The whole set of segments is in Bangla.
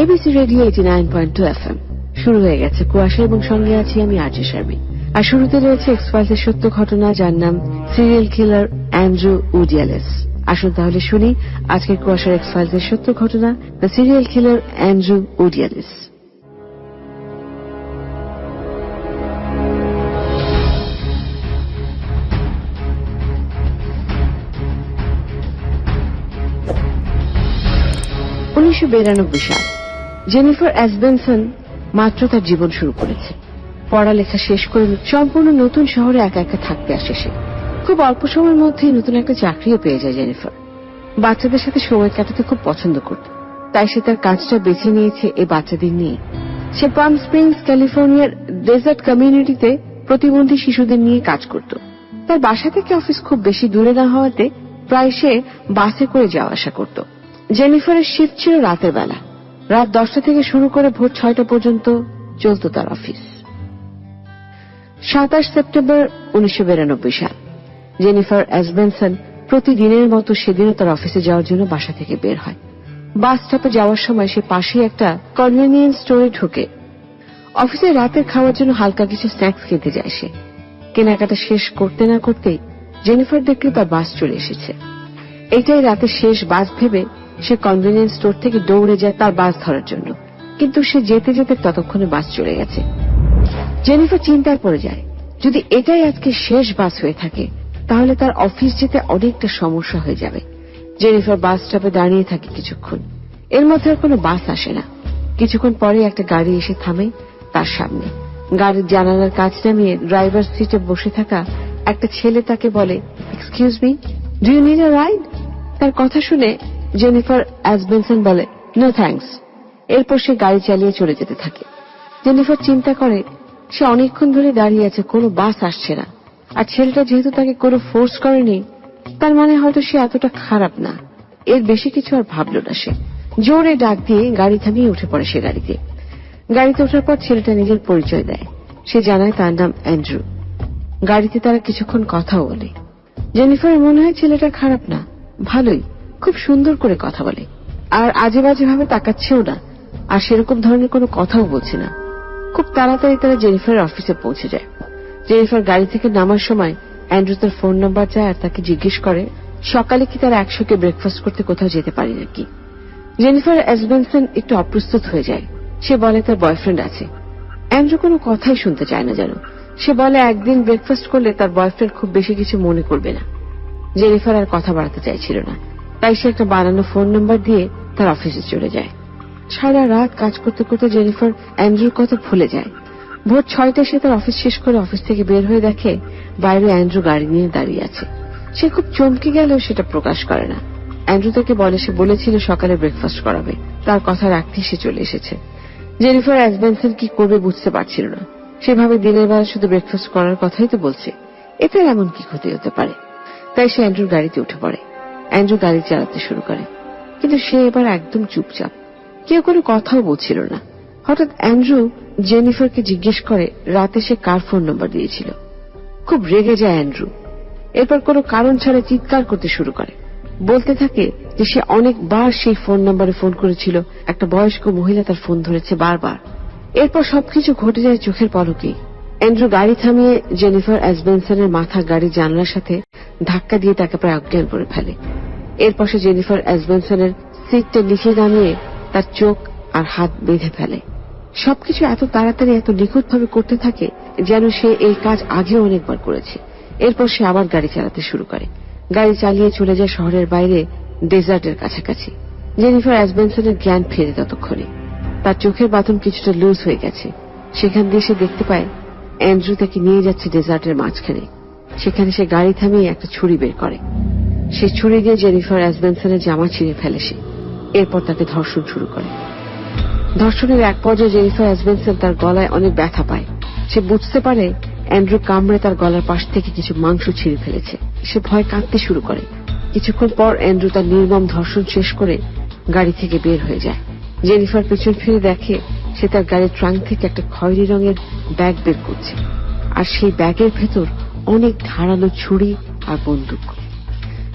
এবিসি রেডিও 89.2 FM শুরু হয়ে গেছে কুয়াশা এবং সঙ্গে আছি আমি আরজে শারমিন। আর শুরুতে রয়েছে এক্স ফাইলসের সত্য ঘটনা, যার নাম সিরিয়াল কিলার অ্যান্ড্রু উডিয়ালেস। আসুন তাহলে শুনি আজকের কুয়াশার এক্স ফাইলসের সত্য ঘটনা, দ্য সিরিয়াল কিলার অ্যান্ড্রু উডিয়ালেস। সাল। জেনিফার অ্যাসবেনসন মাত্র তার জীবন শুরু করেছে। পড়ালেখা শেষ করে সম্পূর্ণ নতুন শহরে একা একা থাকতে আসে সে। খুব অল্প সময়ের মধ্যেই নতুন একটা চাকরিও পেয়ে যায় জেনিফার। বাচ্চাদের সাথে সময় কাটাতে খুব পছন্দ করত, তাই সে তার কাজটা বেছে নিয়েছে এই বাচ্চাদের নিয়ে। সে পাম স্প্রিংস ক্যালিফোর্নিয়ার ডেজার্ট কমিউনিটিতে প্রতিবন্ধী শিশুদের নিয়ে কাজ করত। তার বাসা থেকে অফিস খুব বেশি দূরে না হওয়াতে প্রায় সে বাসে করে যাওয়া আসা করত। জেনিফারের শিফট ছিল রাতের বেলা। রাত 10টা থেকে শুরু করে ভোর 6টা পর্যন্ত চলত তার অফিস। 27 সেপ্টেম্বর 1992 সাল। জেনিফার অ্যাসবেনসন প্রতিদিনের মতো সেদিনও তার অফিসে যাওয়ার জন্য বাসা থেকে বের হয়। বাস স্টপে যাওয়ার সময় সে পাশেই একটা কনভেনিয়েন্স স্টোরে ঢোকে। অফিসে রাতের খাওয়ার জন্য হালকা কিছু স্ন্যাক্স কিনতে যায় সে। কেনাকাটা শেষ করতে না করতেই জেনিফার দেখলে তার বাস চলে এসেছে। এটাই রাতের শেষ বাস ভেবে সে কনভেনিয়েন্স স্টোর থেকে দৌড়ে যায় তার বাস ধরার জন্য, কিন্তু সে যেতে যেতে ততক্ষণে বাস চলে গেছে। জেনিফার চিন্তায় পড়ে যায়, যদি এটাই আজকে শেষ বাস হয়ে থাকে তাহলে তার অফিস যেতে অনেকটা সমস্যা হয়ে যাবে। জেনিফার বাস স্টপে দাঁড়িয়ে থাকে কিছুক্ষণ। এর মধ্যে আর কোনো বাস আসে না। কিছুক্ষণ পরে একটা গাড়ি এসে থামে তার সামনে। গাড়ির জানালার কাঁচ নামিয়ে ড্রাইভার সিটে বসে থাকা একটা ছেলে তাকে বলে, excuse me, do you need a ride? তার কথা শুনে জেনিফার অ্যাসবেনসন বলে, নো থ্যাঙ্কস। এরপর সে গাড়ি চালিয়ে চলে যেতে থাকে। জেনিফার চিন্তা করে, সে অনেকক্ষণ ধরে দাঁড়িয়ে আছে, কোনো বাস আসছে না। আর ছেলেটা যেহেতু তাকে কোনো ফোর্স করেনি, তার মানে হয়তো সে এতটা খারাপ না। এর বেশি কিছু আর ভাবল না সে। জোরে ডাক দিয়ে গাড়ি থামিয়ে উঠে পড়ে সে গাড়িতে। গাড়িতে ওঠার পর ছেলেটা নিজের পরিচয় দেয়। সে জানায় তার নাম অ্যান্ড্রু। গাড়িতে তারা কিছুক্ষণ কথাও বলে। জেনিফারের মনে হয় ছেলেটা খারাপ না, ভালোই, খুব সুন্দর করে কথা বলে, আর আজে বাজে ভাবে তাকাচ্ছেও না, আর সেরকম ধরনের কোনো কথাও বলছে না। খুব তাড়াতাড়ি তারা জেনিফারের অফিসে পৌঁছে যায়। জেনিফার গাড়ি থেকে নামার সময় অ্যান্ড্রু তার ফোন নাম্বার চায় আর তাকে জিজ্ঞেস করে সকালে কি তারা একসঙ্গে ব্রেকফাস্ট করতে কোথাও যেতে পারি নাকি। জেনিফার অ্যাসবেনসন একটু অপ্রস্তুত হয়ে যায়। সে বলে তার বয়ফ্রেন্ড আছে। অ্যান্ড্রু কোনো কথাই শুনতে চায় না যেন। সে বলে একদিন ব্রেকফাস্ট করলে তার বয়ফ্রেন্ড খুব বেশি কিছু মনে করবে না। জেনিফার আর কথা বাড়াতে চাইছিল না, তাই সে একটা বানানো ফোন নাম্বার দিয়ে তার অফিসে চলে যায়। সারা রাত কাজ করতে করতে জেনিফার অ্যান্ড্রুর কথা ভুলে যায়। ভোর 6টায় সে তার অফিস শেষ করে অফিস থেকে বের হয়ে দেখে বাইরে অ্যান্ড্রু গাড়ি নিয়ে দাঁড়িয়ে আছে। সে খুব চমকে গেলেও সেটা প্রকাশ করে না। অ্যান্ড্রু তাকে বলে সে বলেছিল সকালে ব্রেকফাস্ট করাবে, তার কথা রাখতেই সে চলে এসেছে। জেনিফার অ্যাসবেনসন কি করবে বুঝতে পারছিল না। সেভাবে দিনের বেলা শুধু ব্রেকফাস্ট করার কথাই তো বলছে, এতে এমন কি ক্ষতি হতে পারে। তাই সে অ্যান্ড্রুর গাড়িতে উঠে পড়ে। অ্যান্ড্রু গাড়ি চালাতে শুরু করে, কিন্তু সে এবার একদম চুপচাপ, কেউ কোনো কথাও বলছিল না। হঠাৎ অ্যান্ড্রু জেনিফারকে জিজ্ঞেস করে রাতে সে কার ফোন নাম্বার দিয়েছিল। খুব রেগে যায় অ্যান্ড্রু। এরপর কোনো কারণ ছাড়া চিৎকার করতে শুরু করে, বলতে থাকে যে সে অনেকবার সেই ফোন নাম্বারে ফোন করেছিল, একটা বয়স্ক মহিলা তার ফোন ধরেছে বারবার। এরপর সবকিছু ঘটে যায় চোখের পলকেই। অ্যান্ড্রু গাড়ি থামিয়ে জেনিফার অ্যাসবেনসনের মাথা গাড়ির জানলার সাথে ধাক্কা দিয়ে তাকে প্রায় অজ্ঞান করে ফেলে। এরপর সে জেনিফার অ্যাসবেনসনের সিটটা নিচে নামিয়ে তার চোখ আর হাত বেঁধে ফেলে। সবকিছু এত তাড়াতাড়ি এত নিখুঁতভাবে করতে থাকে যেন সে এই কাজ আগেও অনেকবার করেছে। এরপর সে আবার গাড়ি চালাতে শুরু করে। গাড়ি চালিয়ে চলে যায় শহরের বাইরে ডেজার্টের কাছাকাছি। জেনিফার অ্যাসবেনসনের জ্ঞান ফেরে ততক্ষণে। তার চোখের বাঁধন কিছুটা লুজ হয়ে গেছে। সেখান দিয়ে সে দেখতে পায় অ্যান্ড্রু তাকে নিয়ে যাচ্ছে ডেজার্টের মাঝখানে। সেখানে সে গাড়ি থামিয়ে একটা ছুরি বের করে। সে ছুরি দিয়ে জেনিফার অ্যাসবেনসনের জামা ছিঁড়ে ফেলে সে। এরপর তাকে ধর্ষণ শুরু করে। ধর্ষণের এক পর্যায়ে জেনিফার অ্যাসবেনসন তার গলায় অনেক ব্যথা পায়। সে বুঝতে পারে অ্যান্ড্রু কামড়ে তার গলার পাশ থেকে কিছু মাংস ছিঁড়ে ফেলেছে। সে ভয় কাঁদতে শুরু করে। কিছুক্ষণ পর অ্যান্ড্রু তার নির্মম ধর্ষণ শেষ করে গাড়ি থেকে বের হয়ে যায়। জেনিফার পেছন ফিরে দেখে সে তার গাড়ির ট্রাঙ্ক থেকে একটা খয়েরি রঙের ব্যাগ বের করছে, আর সেই ব্যাগের ভেতর অনেক ধারালো ছুরি আর বন্দুক।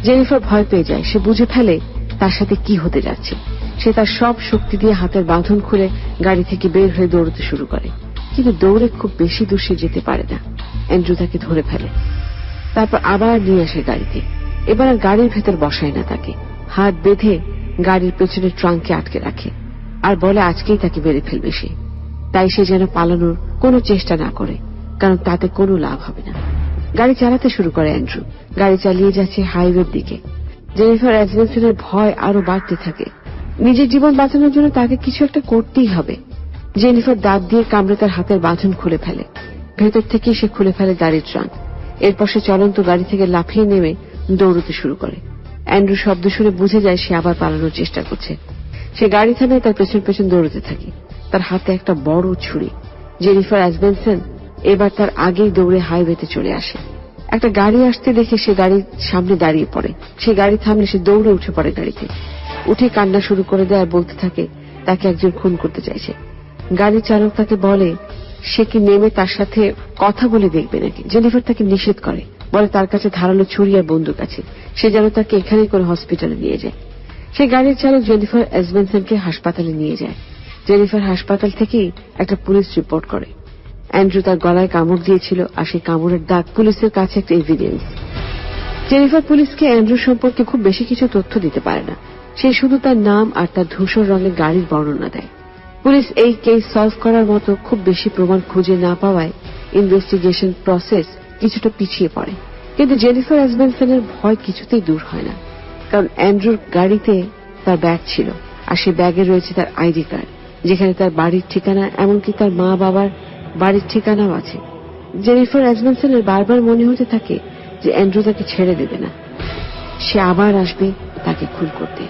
জেনিফার ভয় পেয়ে যায়। সে বুঝে ফেলে তার সাথে কি হতে যাচ্ছে। সে তার সব শক্তি দিয়ে হাতের বাঁধন খুলে গাড়ি থেকে বের হয়ে দৌড়তে শুরু করে, কিন্তু দৌড়ে খুব বেশি দূর সে যেতে পারে না। অ্যান্ড্রু তাকে ধরে ফেলে, তারপর আবার নিয়ে আসে গাড়িতে। এবার আর গাড়ির ভেতর বসায় না তাকে, হাত বেঁধে গাড়ির পেছনে ট্রাঙ্কে আটকে রাখে আর বলে আজকেই তাকে মেরে ফেলবে সে। তাই সে যেন পালানোর কোনো চেষ্টা না করে, কারণ তাতে কোনো লাভ হবে না। গাড়ি চালাতে শুরু করে অ্যান্ড্রু। গাড়ি চালিয়ে যাচ্ছে হাইওয়ের দিকে। জেনিফার অ্যাসবেনসনের ভয় আরো বাড়তে থাকে। নিজের জীবন বাঁচানোর জন্য তাকে কিছু একটা করতেই হবে। জেনিফার দাঁত দিয়ে কামড়ে তার হাতের বাঁধন খুলে ফেলে। ভেতর থেকে সে খুলে ফেলে গাড়ির ট্রাঙ্ক। এরপর সে চলন্ত গাড়ি থেকে লাফিয়ে নেমে দৌড়তে শুরু করে। অ্যান্ড্রু শব্দ শুনে বুঝে যায় সে আবার পালানোর চেষ্টা করছে। সে গাড়ি থামিয়ে তার পেছন পেছন দৌড়তে থাকে, তার হাতে একটা বড় ছুরি। জেনিফার অ্যাসবেনসন এবার তার আগেই দৌড়ে হাইওয়েতে চলে আসে। একটা গাড়ি আসতে দেখে সে গাড়ির সামনে দাঁড়িয়ে পড়ে। সে গাড়ি থামলে সে দৌড়ে উঠে পড়ে গাড়িতে, উঠে কান্না শুরু করে দেয় আর বলতে থাকে তাকে একজন খুন করতে চাইছে। গাড়ির চালক তাকে বলে সে কি নেমে তার সাথে কথা বলে দেখবে নাকি। জেনিফার তাকে নিষেধ করে, বলে তার কাছে ধারালো ছুরি আর বন্দুক আছে, সে যেন তাকে এখানেই করে হসপিটালে নিয়ে যায়। সে গাড়ির চালক জেনিফার অ্যাসবেনসনকে হাসপাতালে নিয়ে যায়। জেনিফার হাসপাতাল থেকেই একটা পুলিশ রিপোর্ট করে অ্যান্ড্রু তার গলায় কামড় দিয়েছিল, আর সেই কামড়ের দাগ পুলিশের কাছে একটা এভিডেন্স। জেনিফার পুলিশকে অ্যান্ড্রু সম্পর্কে খুব বেশি কিছু তথ্য দিতে পারে না, সে শুধু তার নাম আর তার ধূসর রঙের গাড়ির বর্ণনা দেয়। পুলিশ এই কেস সলভ করার মতো খুব বেশি প্রমাণ খুঁজে না পাওয়ায় ইনভেস্টিগেশন প্রসেস কিছুটা পিছিয়ে পড়ে। কিন্তু জেনিফার অ্যাসবেনসনের ভয় কিছুতেই দূর হয় না, কারণ অ্যান্ড্রুর গাড়িতে তার ব্যাগ ছিল, আর সেই ব্যাগে রয়েছে তার আইডি কার্ড, যেখানে তার বাড়ির ঠিকানা, এমনকি তার মা বাবার বাড়ির ঠিকানাও আছে। জেনিফার অ্যাসবেনসনের বারবার মনে হতে থাকে যে অ্যান্ড্রু তাকে ছেড়ে দেবে না, সে আবার আসবে তাকে খুন করতে।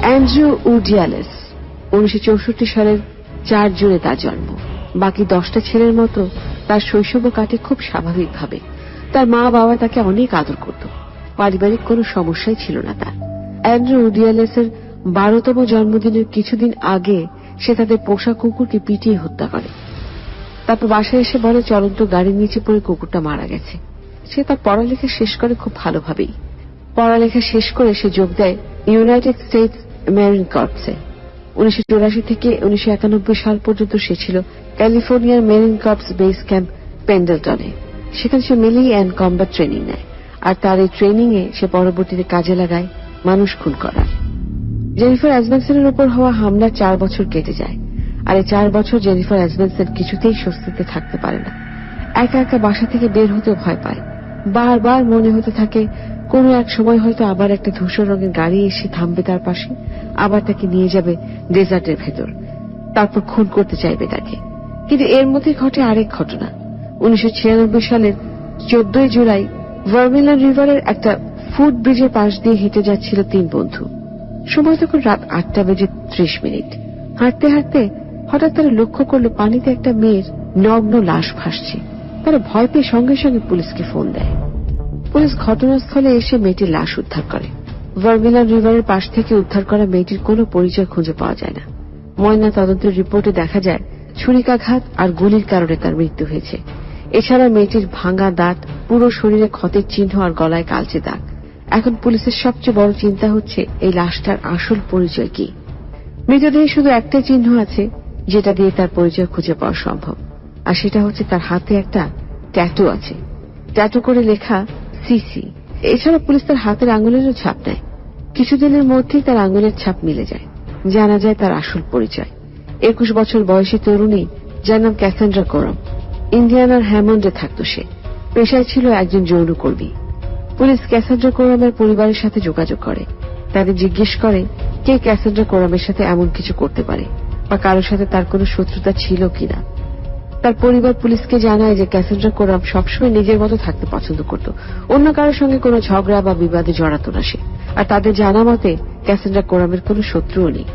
অ্যান্ড্রু উডিয়ালেস 1964 সালের 4 জুনে তার জন্ম। বাকি 10টা ছেলের মতো তার শৈশবও কাটে খুব স্বাভাবিকভাবে। তার মা বাবা তাকে অনেক আদর করত, পারিবারিক কোনো সমস্যাই ছিল না তার। অ্যান্ড্রু উডিয়ালেসের 12তম জন্মদিনের কিছুদিন আগে সে তাদের পোষা কুকুরকে পিটিয়ে হত্যা করে। তারপর বাসায় এসে বলে চলন্ত গাড়ির নিচে পড়ে কুকুরটা মারা গেছে। সে তার পড়ালেখা শেষ করে খুব ভালোভাবেই। পড়ালেখা শেষ করে সে যোগ দেয় ইউনাইটেড স্টেটস মেরিন কর্পসে। 1984 থেকে 1991 সাল পর্যন্ত সে ছিল ক্যালিফোর্নিয়ার মেরিন কর্পস বেস ক্যাম্প পেন্ডেলটনে। সেখানে সে মিলিটারি অ্যান্ড কমব্যাট ট্রেনিং নেয়, আর তার এই ট্রেনিং এ সে পরবর্তীতে কাজে লাগায় মানুষ খুন করা। জেনিফার অ্যাসবেনসনের উপর হওয়া হামলার 4 বছর কেটে যায়, আর এই 4 বছর জেনিফার অ্যাসবেনসন কিছুতেই স্বস্তিতে থাকতে পারে না। একা একা বাসা থেকে বের হতেও ভয় পায়। বারবার মনে হতে থাকে কোনো এক সময় হয়তো আবার একটা ধূসর রঙের গাড়ি এসে থামবে তার পাশে, আবার তাকে নিয়ে যাবে ডেজার্টের ভেতর, তারপর খুন করতে চাইবে তাকে। কিন্তু এর মধ্যে ঘটে আরেক ঘটনা। 1996 সালের 14 জুলাই ভার্মিলান রিভারের একটা ফুট ব্রিজের পাশ দিয়ে হেঁটে যাচ্ছিল 3 বন্ধু। সময় তখন রাত 8:30। হাঁটতে হাঁটতে হঠাৎ তারা লক্ষ্য করলো পানিতে একটা মেয়ের নগ্ন লাশ ভাসছে। তারা ভয় পেয়ে সঙ্গে সঙ্গে পুলিশকে ফোন দেয়। পুলিশ ঘটনাস্থলে এসে মেয়েটির লাশ উদ্ধার করে। ভার্মিলান রিভারের পাশ থেকে উদ্ধার করা মেয়েটির কোনো পরিচয় খুঁজে পাওয়া যায় না। ময়না তদন্তের রিপোর্টে দেখা যায় ছুরিকাঘাত আর গুলির কারণে তার মৃত্যু হয়েছে। এছাড়া মেয়েটির ভাঙা দাঁত, পুরো শরীরে ক্ষতের চিহ্ন আর গলায় কালচে দাগ। এখন পুলিশের সবচেয়ে বড় চিন্তা হচ্ছে এই লাশটার আসল পরিচয় কি। মৃতদেহে শুধু একটাই চিহ্ন আছে যেটা দিয়ে তার পরিচয় খুঁজে পাওয়া সম্ভব, আর সেটা হচ্ছে তার হাতে একটা ট্যাটু আছে। ট্যাটু করে লেখা সিসি। এছাড়া পুলিশ তার হাতের আঙুলেরও ছাপ নেয়। কিছুদিনের মধ্যেই তার আঙুলের ছাপ মিলে যায়। জানা যায় তার আসল পরিচয়। 21 বছর বয়সী তরুণী, যার নাম ক্যাসান্ড্রা কোরাম। ইন্ডিয়ানার হ্যামন্ডে থাকত সে। পেশায় ছিল একজন যৌনকর্মী। পুলিশ ক্যাসান্ড্রা কোরামের পরিবারের সাথে যোগাযোগ করে। তাদের জিজ্ঞেস করে কে ক্যাসান্ড্রা কোরামের সাথে এমন কিছু করতে পারে, বা কারোর সাথে তার কোনো শত্রুতা ছিল কিনা। তার পরিবার পুলিশকে জানায় যে ক্যাসান্ড্রা কোরাম সবসময় নিজের মতো থাকতে পছন্দ করত, অন্য কারোর সঙ্গে কোনো ঝগড়া বা বিবাদে জড়াত না সে। আর তাদের জানা মতে ক্যাসান্ড্রা কোরামের কোনো শত্রুও নেই।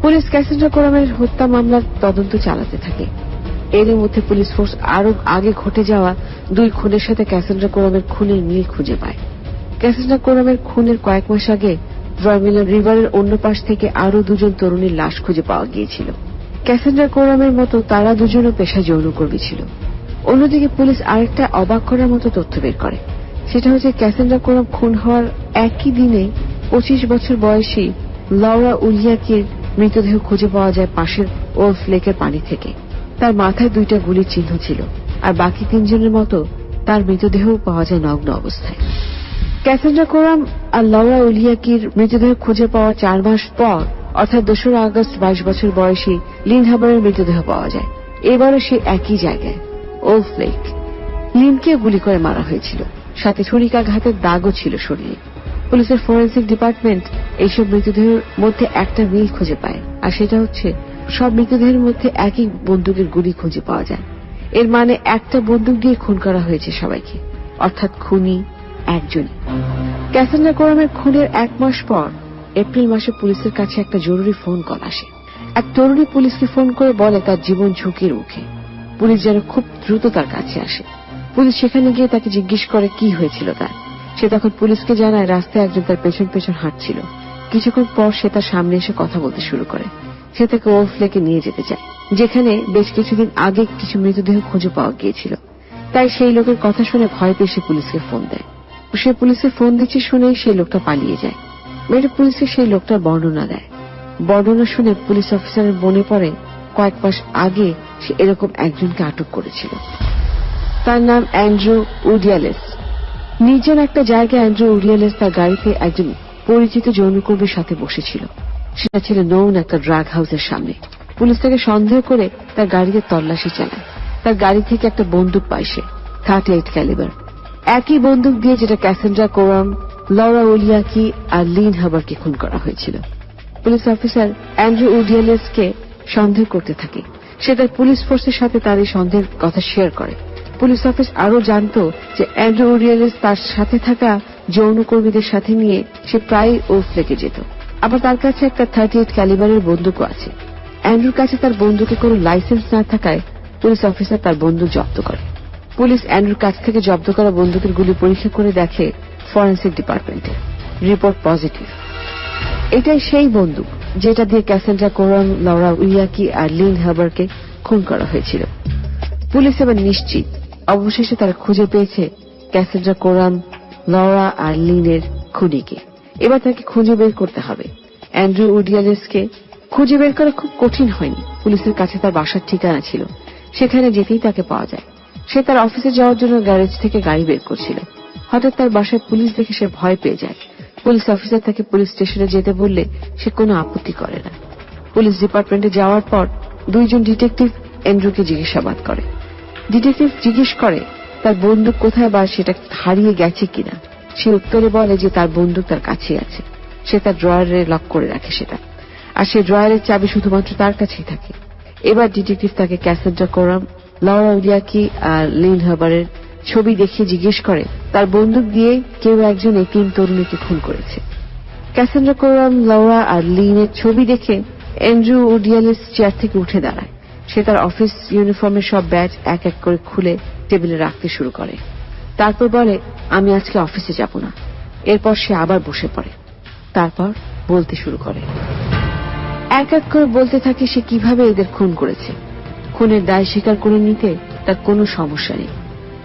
পুলিশ ক্যাসান্ড্রা কোরামের হত্যা মামলার তদন্ত চালাতে থাকে। এর মধ্যে পুলিশ ফোর্স আরো আগে ঘটে যাওয়া 2 খুনের সাথে ক্যাসেন্ড্রা কোরামের খুনের মিল খুঁজে পায়। ক্যাসেন্ড্রা কোরামের খুনের কয়েক মাস আগে ভার্মিলন রিভারের অন্য পাশ থেকে আরো 2 জন তরুণীর লাশ খুঁজে পাওয়া গিয়েছিল। ক্যাসেন্ড্রা কোরামের মতো তারা দুজনও পেশায় যৌনকর্মী ছিল। অন্যদিকে পুলিশ আরেকটা অবাক করার মতো তথ্য বের করে। সেটা হচ্ছে ক্যাসেন্ড্রা কোরাম খুন হওয়ার একই দিনে 25 বছর বয়সী লরা উলিয়াকির মৃতদেহ খুঁজে পাওয়া যায় পাশের ওলফ লেকের পানি থেকে। তার মাথায় 2টা গুলির চিহ্ন ছিল, আর বাকি 3 জনের মতো তার মৃতদেহ পাওয়া যায় নগ্ন অবস্থায়। ক্যাসেন্ড্রা কোরাম আর লরা উলিয়াকির মৃতদেহ খুঁজে পাওয়া 4 মাস পর অর্থাৎ 2 আগস্ট 22 বছর বয়সী লিন হাবারের মৃতদেহ পাওয়া যায়। এবারও সে একই জায়গায়, ওলফ লেক। লিনকে গুলি করে মারা হয়েছিল, সাথে ছুরিকাঘাতের দাগও ছিল শরীরে। পুলিশের ফরেন্সিক ডিপার্টমেন্ট এইসব মৃতদেহের মধ্যে একটা মিল খুঁজে পায়, আর সেটা হচ্ছে সব মৃতদেহের মধ্যে একই বন্দুকের গুলি খুঁজে পাওয়া যায়। এর মানে একটা বন্দুক দিয়ে খুন করা হয়েছে সবাইকে, অর্থাৎ খুনি একজনই। ক্যাসেন্ড্রা কোরামের খুনের 1 মাস পর এপ্রিল মাসে পুলিশের কাছে একটা জরুরি ফোন কল আসে। এক তরুণী পুলিশকে ফোন করে বলে তার জীবন ঝুঁকির মুখে। পুলিশ যেন খুব দ্রুত তার কাছে আসে। পুলিশ সেখানে গিয়ে তাকে জিজ্ঞেস করে কি হয়েছিল তার। সে তখন পুলিশকে জানায় রাস্তায় একজন তার পেছন পেছন হাঁটছিল। কিছুক্ষণ পর সে তার সামনে এসে কথা বলতে শুরু করে। সে তাকে ওলফ লেকে নিয়ে যেতে চায়, যেখানে বেশ কিছুদিন আগে কিছু মৃতদেহ খুঁজে পাওয়া গিয়েছিল। তাই সেই লোকের কথা শুনে ভয় পেয়ে সে পুলিশকে ফোন দেয়। সে পুলিশে ফোন দিচ্ছে শুনেই সেই লোকটা পালিয়ে যায়। মেয়েটা পুলিশকে সেই লোকটার বর্ণনা দেয়। বর্ণনা শুনে পুলিশ অফিসারের মনে পড়ে কয়েক মাস আগে সে এরকম একজনকে আটক করেছিল। তার নাম অ্যান্ড্রু উডিয়ালেস। নির্জন একটা জায়গায় অ্যান্ড্রু উডিয়ালেস তার গাড়িতে একজন পরিচিত যৌনকর্মীর সাথে বসেছিল। সেটা ছিল নৌন একটা ড্রাগ হাউসের সামনে। পুলিশ তাকে সন্দেহ করে তার গাড়িতে তল্লাশি চালায়। তার গাড়ি থেকে একটা বন্দুক পায় সে, 38 ক্যালিবার। একই বন্দুক দিয়ে যেটা ক্যাসেন্ড্রা কোরাম, লরা উলিয়াকি আর লিন হাবারকে খুন করা হয়েছিল। পুলিশ অফিসার অ্যান্ড্রু উডিয়ালেসকে সন্দেহ করতে থাকে। সে তার পুলিশ ফোর্সের সাথে তার এই সন্দেহের কথা শেয়ার করে। পুলিশ অফিস আরো জানত যে অ্যান্ড্রু উডিয়ালেস তার সাথে থাকা যৌনকর্মীদের সাথে নিয়ে সে প্রায় ওলফ লেকে যেত। আবার তার কাছে একটা 38 ক্যালিবারের বন্দুকও আছে। অ্যান্ড্রুর কাছে তার বন্দুকে কোনো লাইসেন্স না থাকায় পুলিশ অফিসার তার বন্দুক জব্দ করে। পুলিশ অ্যান্ড্রুর কাছ থেকে জব্দ করা বন্দুকের গুলি পরীক্ষা করে দেখে ফরেন্সিক ডিপার্টমেন্টে। Report positive. এটাই সেই বন্দুক যেটা দিয়ে ক্যাসেন্ড্রা কোরাম, লরা উলিয়াকি আর লিন হাবারকে খুন করা হয়েছিল। পুলিশ এবার নিশ্চিত অবশেষে তারা খুঁজে পেয়েছে ক্যাসেন্ড্রা কোরাম, লরা আর লিনের খুনিকে। এবার তাকে খুঁজে বের করতে হবে। অ্যান্ড্রু উডিয়ালেসকে খুঁজে বের করা খুব কঠিন হয়নি। পুলিশের কাছে তার বাসার ঠিকানা ছিল, সেখানে যেতেই তাকে পাওয়া যায়। সে তার অফিসে যাওয়ার জন্য গ্যারেজ থেকে গাড়ি বের করছিল। হঠাৎ তার বাসায় পুলিশ দেখে সে ভয় পেয়ে যায়। পুলিশ অফিসার তাকে পুলিশ স্টেশনে যেতে বললে সে কোনো আপত্তি করে না। পুলিশ ডিপার্টমেন্টে যাওয়ার পর 2 জন ডিটেকটিভ অ্যান্ড্রুকে জিজ্ঞাসাবাদ করে। ডিটেকটিভ জিজ্ঞেস করে তার বন্দুক কোথায় বা সেটা হারিয়ে গেছে কিনা। সে উত্তরে বলে যে তার বন্দুক তার কাছে আছে। সে তার ড্রয়ারে লক করে রাখে সেটা, আর সে ড্রয়ারের চাবি শুধুমাত্র তার কাছেই থাকে। এবার ডিটেকটিভ তাকে ক্যাসেন্ড্রা কোরাম, লরা উলিয়াকি আর লিন হাবারের ছবি দেখিয়ে জিজ্ঞেস করে তার বন্দুক দিয়ে কেউ একজন এই 3 তরুণীকে খুন করেছে। ক্যাসেন্ড্রা কোরাম, লরা আর লিনের ছবি দেখে অ্যান্ড্রু উডিয়ালেস চেয়ার থেকে উঠে দাঁড়ায়। সে তার অফিস ইউনিফর্মের সব ব্যাজ এক এক করে খুলে টেবিলে রাখতে শুরু করে। তারপর বলে, আমি আজকে অফিসে যাব না। এরপর সে আবার বসে পড়ে। তারপর বলতে শুরু করে। এক এক করে বলতে থাকে সে কিভাবে এদের খুন করেছে। খুনের দায় স্বীকার করে নিতে তার কোনো সমস্যা নেই।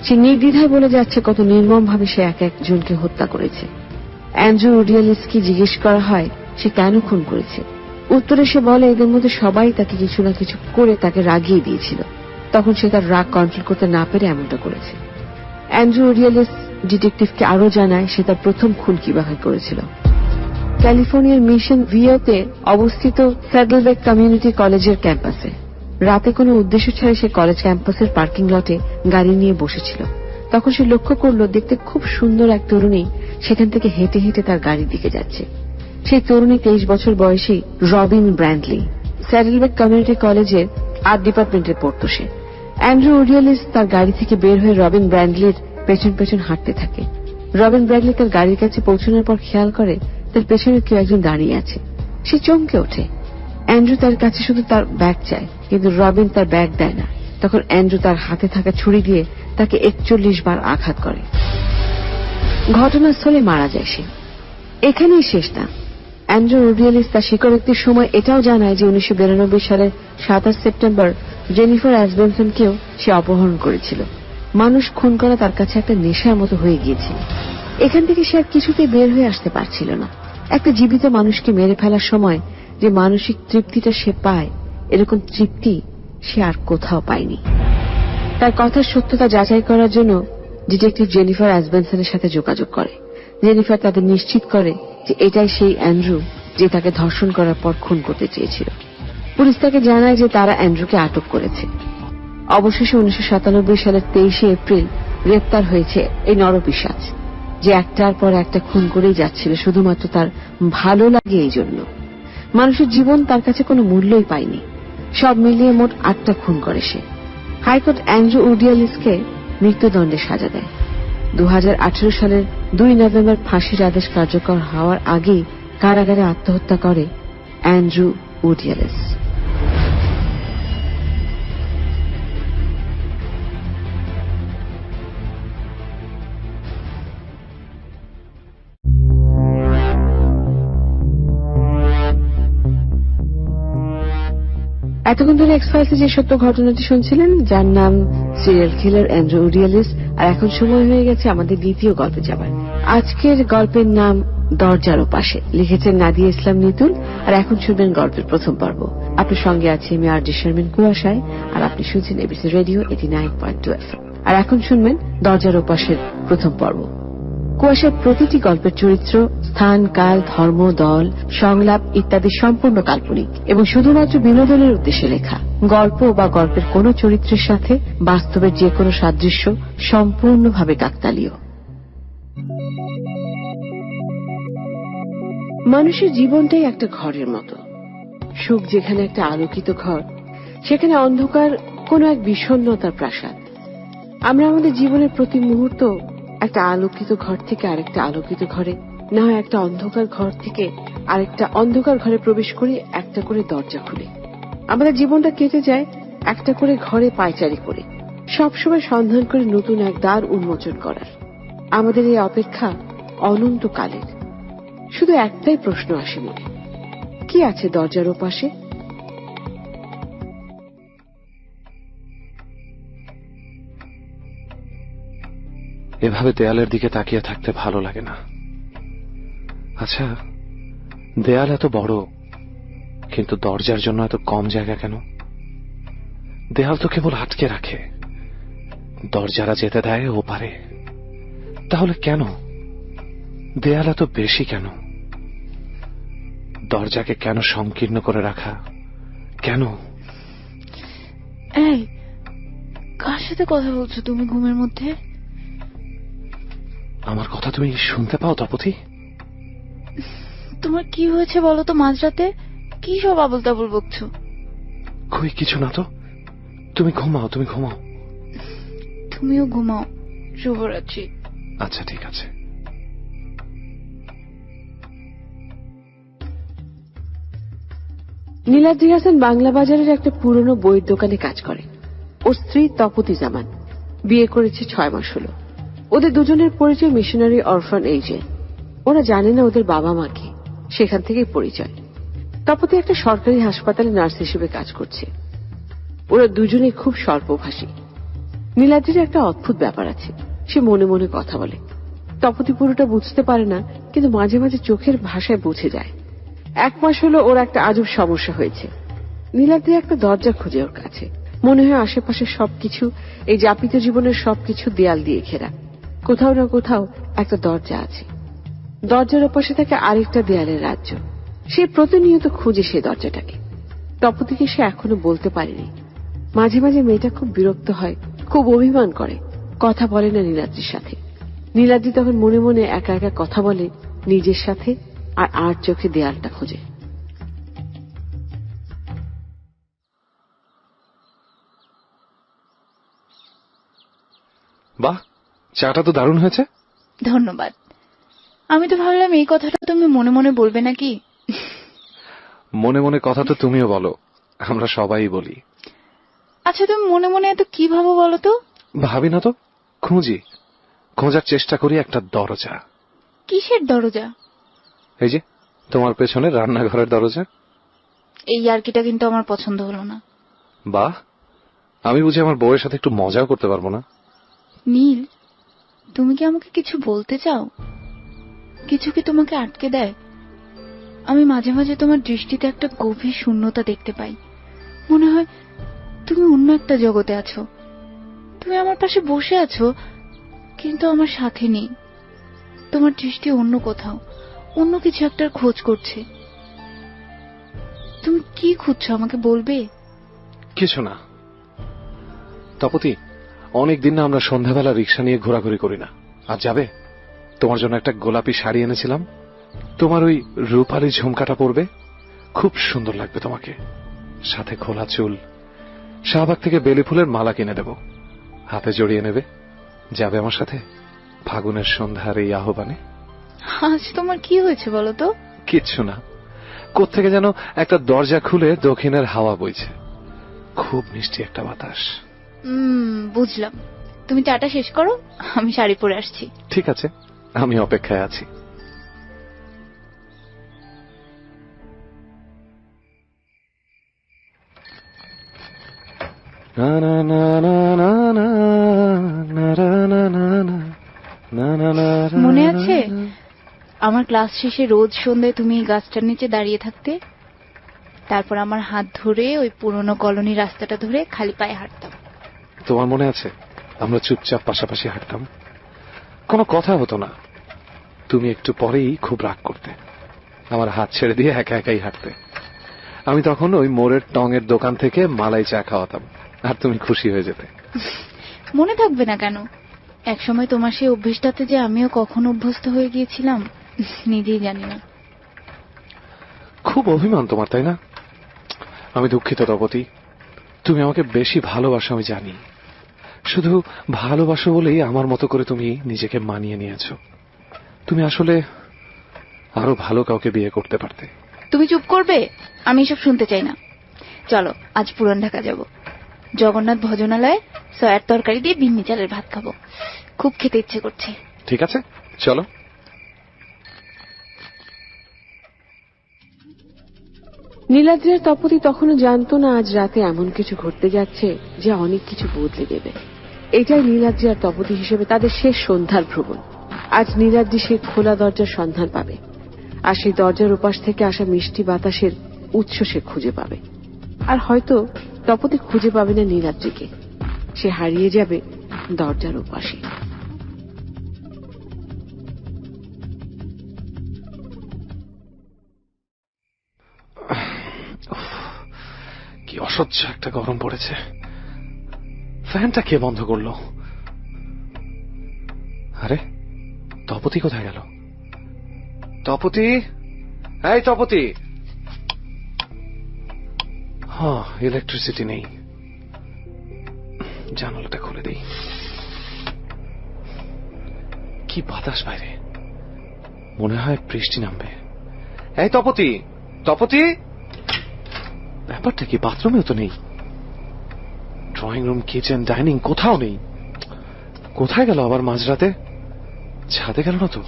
সে নির্দ্বিধায় বলে যাচ্ছে কত নির্মম ভাবে সে এক একজনকে হত্যা করেছে। অ্যান্ড্রু উডিয়ালেসকে জিজ্ঞেস করা হয় সে কেন খুন করেছে। উত্তরে সে বলে এদের মধ্যে সবাই তাকে কিছু না কিছু করে তাকে রাগিয়ে দিয়েছিল। তখন সে তার রাগ কন্ট্রোল করতে না পেরে এমনটা করেছে। অ্যান্ড্রু উডিয়ালেস ডিটেকটিভকে আরো জানায় সে তার প্রথম খুন কিভাবে করেছিল। ক্যালিফোর্নিয়ার মিশন ভিওতে অবস্থিত স্যাডলবেক কমিউনিটি কলেজের ক্যাম্পাসে রাতে কোনো উদ্দেশ্য ছাড়াই সে কলেজ ক্যাম্পাসের পার্কিং লটে গাড়ি নিয়ে বসেছিল। তখন সে লক্ষ্য করল দেখতে খুব সুন্দর এক তরুণী সেখান থেকে হেঁটে হেঁটে তার গাড়ির দিকে যাচ্ছে। সেই তরুণী 23 বছর বয়সী রবিন ব্র্যান্ডলি। স্যাডলবেক কমিউনিটি কলেজের আর্ট ডিপার্টমেন্টে পড়তো সে। অ্যান্ড্রু উডিয়ালেস তার গাড়ি থেকে বের হয়ে রবিন ব্র্যান্ডলির পেছন পেছন হাঁটতে থাকে। রবিন ব্র্যান্ডলি তার গাড়ির কাছে পৌঁছানোর পর খেয়াল করে তার পেছনে কেউ একজন দাঁড়িয়ে আছে। সে চমকে ওঠে। অ্যান্ড্রু তার কাছে শুধু তার ব্যাগ চায়, কিন্তু রবিন তার ব্যাগ দেয় না। তখন অ্যান্ড্রু তার হাতে থাকা ছুরি দিয়ে তাকে 41 বার আঘাত করে। ঘটনাস্থলে মারা যায় সে। এখানেই শেষ না। অ্যান্ড্রু উডিয়ালিস তার স্বীকারোক্তির সময় এটাও জানায় যে 1992 সালের 27 সেপ্টেম্বর জেনিফার অ্যাসবেনসনকেও সে অপহরণ করেছিল। মানুষ খুন করা তার কাছে একটা নেশার মতো হয়ে গিয়েছিল। এখান থেকে সে আর কিছুতেই বের হয়ে আসতে পারছিল না। একটা জীবিত মানুষকে মেরে ফেলার সময় যে মানসিক তৃপ্তিটা সে পায়, এরকম তৃপ্তি সে আর কোথাও পায়নি। তার কথার সত্যতা যাচাই করার জন্য ডিটেকটিভ জেনিফার অ্যাসবেনসনের সাথে যোগাযোগ করে। জেনিফার তাদের নিশ্চিত করে যে এটাই সেই অ্যান্ড্রু যে তাকে ধর্ষণ করার পর খুন করতে চেয়েছিল। পুলিশ তাকে জানায় যে তারা অ্যান্ড্রুকে আটক করেছে। অবশেষে 1997 সালের 23 এপ্রিল গ্রেপ্তার হয়েছে এই নরপিশাচ, যে একটার পর একটা খুন করেই যাচ্ছিল শুধুমাত্র তার ভালো লাগে এই জন্য। মানুষের জীবন তার কাছে কোনো মূল্যই পায়নি। সব মিলিয়ে মোট 8টা খুন করে সে। হাইকোর্ট অ্যান্ড্রু উডিয়ালিসকে মৃত্যুদণ্ডে সাজা দেয়। 2018 সালের 2 নভেম্বর ফাঁসির আদেশ কার্যকর হওয়ার আগেই কারাগারে আত্মহত্যা করে অ্যান্ড্রু উডিয়ালিস। এতক্ষণ ধরে এক্স ফাইলসে যে সত্য ঘটনাটি শুনছিলেন, যার নাম সিরিয়াল কিলার অ্যান্ড্রু উডিয়ালিস, আর এখন সময় হয়ে গেছে আমাদের দ্বিতীয় গল্পে যাবার। আজকের গল্পের নাম দরজার ওপাশে, লিখেছেন নাদিয়া ইসলাম নিতুল, আর এখন শুনবেন গল্পের প্রথম পর্ব। আপনার সঙ্গে আছি আমি আরজে শারমিন কুয়াশায়, আর আপনি শুনছেন এবিসি রেডিও 89.2 FM। আর এখন শুনবেন দরজার ওপাশের প্রথম পর্ব। কুয়াশার প্রতিটি গল্পের চরিত্র, স্থান, কাল, ধর্ম, দল, সংলাপ ইত্যাদি সম্পূর্ণ কাল্পনিক এবং শুধুমাত্র বিনোদনের উদ্দেশ্যে লেখা। গল্প বা গল্পের কোন চরিত্রের সাথে বাস্তবের যে কোনো সাদৃশ্য সম্পূর্ণভাবে কাকতালীয়। মানুষের জীবনটাই একটা ঘরের মতো। সুখ যেখানে একটা আলোকিত ঘর, সেখানে অন্ধকার কোন এক বিষণ্ণতার প্রাসাদ। আমরা আমাদের জীবনের প্রতি মুহূর্ত একটা আলোকিত ঘর থেকে আরেকটা আলোকিত ঘরে, না হয় একটা অন্ধকার ঘর থেকে আরেকটা অন্ধকার ঘরে প্রবেশ করি একটা করে দরজা খুলে। আমাদের জীবনটা কেটে যায় একটা করে ঘরে পায়চারি করে, সবসময় সন্ধান করে নতুন এক দ্বার উন্মোচন করার। আমাদের এই অপেক্ষা অনন্তকালের। শুধু একটাই প্রশ্ন আসে মনে, কি আছে দরজার ওপাশে? এভাবে দেয়ালের দিকে তাকিয়ে থাকতে ভালো লাগে না। আচ্ছা, দেয়াল এত বড়, কিন্তু দরজার জন্য এত কম জায়গা কেন? দেয়াল তো কেবল আটকে রাখে, দরজারা যেতে দেয় ওপারে। তাহলে কেন দেয়াল এত বেশি? কেন দরজাকে কেন সংকীর্ণ করে রাখা? কেন? এই, কার সাথে কথা বলছো তুমি ঘুমের মধ্যে? আমার কথা তুমি শুনতে পাও তপতি? তোমার কি হয়েছে বলো তো? মাঝরাতে কি সব আবল তাবল বকছো? কই কিছু না তো। তুমি ঘুমাও, তুমি ঘুমাও। তুমিও ঘুমাও। শুভরাত্রি। আচ্ছা ঠিক আছে। নীলাদ্রি হাসান বাংলা বাজারের একটা পুরনো বইয়ের দোকানে কাজ করে। ওর স্ত্রী তপতি জামান, বিয়ে করেছে 6 মাস হলো। ওদের দুজনের পরিচয় মিশনারি অরফান এইজে। ওরা জানে না ওদের বাবা মা কি, সেখান থেকেই পরিচয়। তপতি একটা সরকারি হাসপাতালে নার্স হিসেবে কাজ করছে। ওরা দুজনেই খুব স্বল্পভাষী। নীলাদ্রির একটা অদ্ভুত ব্যাপার আছে, সে মনে মনে কথা বলে। তপতি পুরোটা বুঝতে পারে না, কিন্তু মাঝে মাঝে চোখের ভাষায় বুঝে যায়। 1 মাস হলো ওর একটা আজব সমস্যা হয়েছে। নীলাদ্রি একটা দরজা খুঁজে ওর কাছে। মনে হয় আশেপাশে সবকিছু, এই যাপিত জীবনের সবকিছু দেয়াল দিয়ে ঘেরা। কোথাও না কোথাও একটা দরজা আছে। দরজার ওপাশে থাকে আরেকটা দেয়ালের রাজ্য। সে প্রতিনিয়ত খুঁজে সে দরজাটাকে। তপতিকে সে এখনো বলতে পারেনি। মাঝে মাঝে মেয়েটা খুব বিরক্ত হয়, খুব অভিমান করে, কথা বলে না নীলাদ্রির সাথে। নীলাদ্রি তখন মনে মনে একা একা কথা বলে নিজের সাথে, আর চোখে দেয়ালটা খোঁজে। বাহ, চাটা তো দারুণ হয়েছে। ধন্যবাদ। আমি তো ভাবলাম এই কথাটা তুমি মনে মনে বলবে নাকি। মনে মনে কথা তো তুমিও বলো, আমরা সবাই বলি। আচ্ছা, তুমি মনে মনে এত কি ভাবো বলো তো? ভাবি না তো, খোঁজার চেষ্টা করি একটা দরজা। কিসের দরজা? এই যে তোমার পেছনে রান্নাঘরের দরজা। এই ইয়ার্কিটা কিন্তু আমার পছন্দ হলো না। বাহ, আমি বুঝি আমার বউয়ের সাথে একটু মজাও করতে পারবো না? নীল, তুমি কি আমাকে কিছু বলতে চাও? কিছু কি তোমাকে আটকে দেয়? আমি মাঝে মাঝে তোমার দৃষ্টিতে একটা গভীর শূন্যতা দেখতে পাই। মনে হয় তুমি অন্য একটা জগতে আছো। তুমি আমার পাশে বসে আছো, কিন্তু আমার সাথে নেই। তোমার দৃষ্টি অন্য কোথাও, অন্য কিছু একটার খোঁজ করছে। তুমি কি খুঁজছো আমাকে বলবে? কিছু না তপতি, অনেকদিন না আমরা সন্ধ্যাবেলা রিক্সা নিয়ে ঘোরাঘুরি করি না। আর যাবে? তোমার জন্য একটা গোলাপি শাড়ি এনেছিলাম, তোমার ওই রূপালি ঝুমকাটা পরবে, খুব সুন্দর লাগবে তোমাকে। সাথে খোলা চুল, শাহবাগ থেকে বেলি ফুলের মালা কিনে দেব, হাতে জড়িয়ে নেবে। যাবে আমার সাথে ফাগুনের সন্ধ্যার এই আহ্বানে? আজ তোমার কি হয়েছে বলো তো? কিচ্ছু না, কোত্থেকে যেন একটা দরজা খুলে দক্ষিণের হাওয়া বইছে, খুব মিষ্টি একটা বাতাস। বুঝলাম। তুমি চাটা শেষ করো, আমি শাড়ি পরে আসছি। ঠিক আছে, আমি অপেক্ষায় আছি। মনে আছে আমার ক্লাস শেষে রোজ সন্ধ্যায় তুমি এই গাছটার নিচে দাঁড়িয়ে থাকতে, তারপর আমার হাত ধরে ওই পুরনো কলোনি রাস্তাটা ধরে খালি পায়ে হাঁটতাম? তোমার মনে আছে আমরা চুপচাপ পাশাপাশি হাঁটতাম, কোনো কথা হতো না। তুমি একটু পরেই খুব রাগ করতে, আমার হাত ছেড়ে দিয়ে একা একাই হাঁটতে। আমি তখন ওই মোড়ের টঙের দোকান থেকে মালাই চা খাওয়াতাম, আর তুমি খুশি হয়ে যেতে। মনে থাকবে না কেন? একসময় তোমার সেই অভ্যেসটাতে যে আমিও কখন অভ্যস্ত হয়ে গিয়েছিলাম নিজেই জানি না। খুব অভিমান তোমার, তাই না? আমি দুঃখিত তপতি, তুমি আমাকে বেশি ভালোবাসো আমি জানি। শুধু ভালোবাসো বলেই আমার মতো করে তুমি নিজেকে মানিয়ে নিয়েছো। তুমি আসলে আরো ভালো কাউকে বিয়ে করতে পারতে। তুমি চুপ করবে? আমি এসব শুনতে চাই না। চলো আজ পুরান ঢাকা যাব, জগন্নাথ ভজনালয়ে সয়ার তরকারি দিয়ে বিন্নি চালের ভাত খাবো, খুব খেতে ইচ্ছে করছে। ঠিক আছে, চলো। নীলাদ্রি আর তপতি তখনও জানতো না আজ রাতে এমন কিছু ঘটতে যাচ্ছে যা অনেক কিছু বদলে দেবে। এটাই নীলাদ্রি আর তপতি হিসেবে তাদের শেষ সন্ধ্যার ভ্রমণ। আজ নীলাদ্রি সেই খোলা দরজার সন্ধান পাবে, আর সেই দরজার ওপাশ থেকে আসা মিষ্টি বাতাসের উৎস সে খুঁজে পাবে। আর হয়তো তপতি খুঁজে পাবে না নীলাদ্রিকে, সে হারিয়ে যাবে দরজার ওপাশে। কি অসহ্য একটা গরম পড়েছে, ফ্যানটা কে বন্ধ করলো? আরে তপতি কোথায় গেল? তপতি, এই তপতি। হ্যাঁ, ইলেকট্রিসিটি নেই, জানালাটা খুলে দেই। কি বাতাস বাইরে, মনে হয় বৃষ্টি নামবে। এই তপতি, তপতি, ব্যাপারটা কি? বাথরুমেও তো নেই, ড্রয়িং রুম, কিচেন, ডাইনিং কোথাও নেই। কোথায় গেল আবার মাঝরাতে? ছাদে গেল না তো?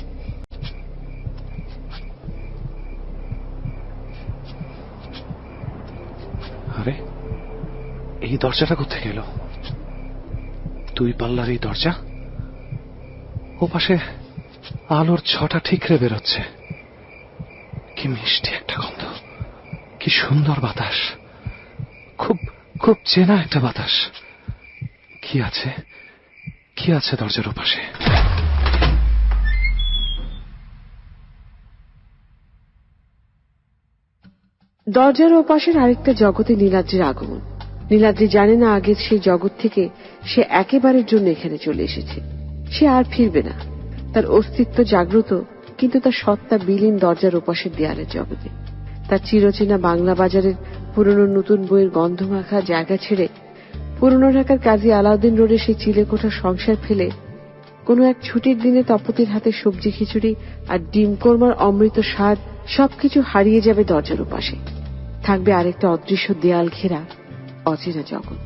আরে এই দরজাটা কোথায় গেল? 2 পাল্লার এই দরজা, ও পাশে আলোর ছটা ঠিকরে বেরোচ্ছে। কি মিষ্টি একটা গন্ধ, কি সুন্দর বাতাস, খুব খুব চেনা একটা বাতাস। কি আছে, কি আছে দরজার ওপাশে? দরজার ওপাশের আরেকটা জগতে নীলাদ্রির আগমন। নীলাদ্রি জানে না আগের সেই জগৎ থেকে সে একেবারের জন্য এখানে চলে এসেছে। সে আর ফিরবে না। তার অস্তিত্ব জাগ্রত, কিন্তু তার সত্তা বিলীন দরজার ওপাশের দেয়ালের জগতে। তার চিরচেনা বাংলা বাজারের পুরনো নতুন বইয়ের গন্ধমাখা জায়গা ছেড়ে পুরনো ঢাকার কাজী আলাউদ্দিন রোডে সেই চিলেকোঠা সংসার ফেলে কোনো এক ছুটির দিনে তপতির হাতে সবজি খিচুড়ি আর ডিম কোরমার অমৃত স্বাদ সবকিছু হারিয়ে যাবে দরজার ওপাশে। থাকবে আরেকটা অদৃশ্য দেয়াল ঘেরা অচেনা জগৎ।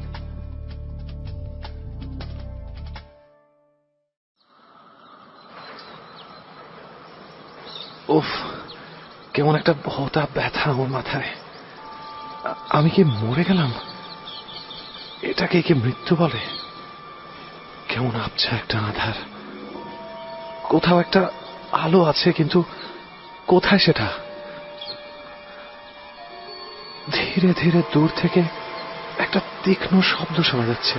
উফ, কেমন একটা ভোঁতা ব্যথা আমার মাথায়। আমি কি মরে গেলাম? এটাকে কি মৃত্যু বলে? কেমন আবছা একটা আধার, কোথাও একটা আলো আছে, কিন্তু কোথায় সেটা? ধীরে ধীরে দূর থেকে একটা তীক্ষ্ণ শব্দ শোনা যাচ্ছে।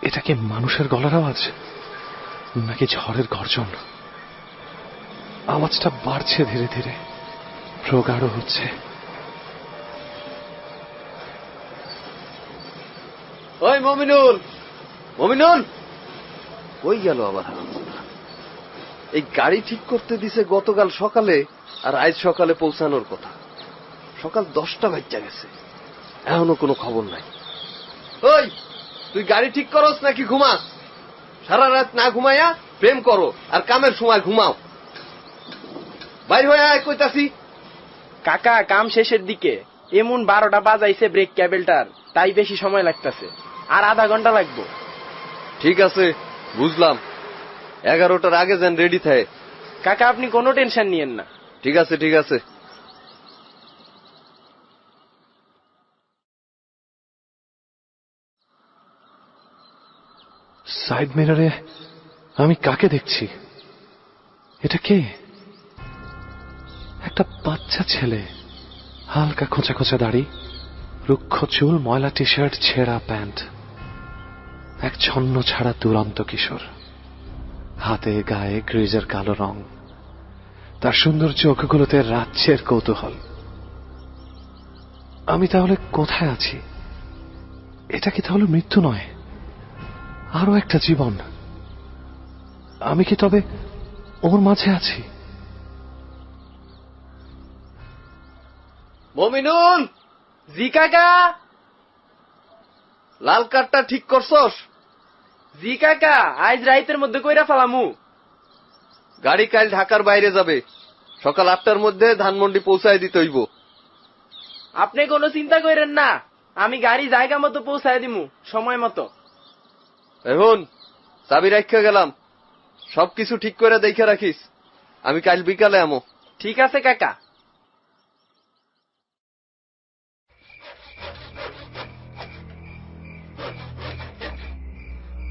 এটা কি মানুষের গলার আওয়াজ, নাকি ঝড়ের গর্জন? আওয়াজটা বাড়ছে ধীরে ধীরে, প্রগাঢ় হচ্ছে। ওই মমিনুল, মমিনুল কই গেল আবার? এই গাড়ি ঠিক করতে দিছে গতকাল সকালে, আর আজ সকালে পৌঁছানোর কথা। সকাল 10টা বাজে গেছে, এখনো কোনো খবর নাই। ওই তুই গাড়ি ঠিক করস নাকি ঘুমাস? সারা রাত না ঘুমাইয়া প্রেম করো আর কামের সময় ঘুমাও। বাইর হয়ে আয় কইতাছি। কাকা কাম শেষের দিকে, এমন 12টা বাজাইছে ব্রেক ক্যাবেলটার, তাই বেশি সময় লাগতেছে, আর আধা ঘন্টা লাগবে। ঠিক আছে বুঝলাম, 11টার আগে যেন রেডি থাকে। কাকা আপনি কোনো টেনশন নিয়েন না। ঠিক আছে ঠিক আছে। সাইড মিররে আমি কাকে দেখছি? এটা কে? একটা বাচ্চা ছেলে, হালকা খোঁচা খোঁচা দাড়ি, রুক্ষ চুল, ময়লা টি শার্ট, ছেঁড়া প্যান্ট। এক ছন্ন ছাড়া দুরন্ত কিশোর, হাতে গায়ে গ্রিজের কালো রং। তার সুন্দর চোখগুলোতে রাজ্যের কৌতূহল। আমি তাহলে কোথায় আছি? এটা কি তাহলে মৃত্যু নয়, আরো একটা জীবন? আমি কি তবে ওর মাঝে আছি? মমিনুল, জি কাকা। লাল কার্ডটা ঠিক করছস? জি কাকা, আজ রাইতের মধ্যে কইরা ফেলামু। গাড়ি কাল ঢাকার বাইরে যাবে, সকাল 8টার মধ্যে ধানমন্ডি পৌঁছায় দিতে হইব। আপনি কোনো চিন্তা করেন না, আমি গাড়ি জায়গা মতো পৌঁছায় দিমু সময় মতো। এখন চাবি রাখা গেলাম, সবকিছু ঠিক করে দেখে রাখিস। আমি কাল বিকালে আমো। ঠিক আছে কাকা।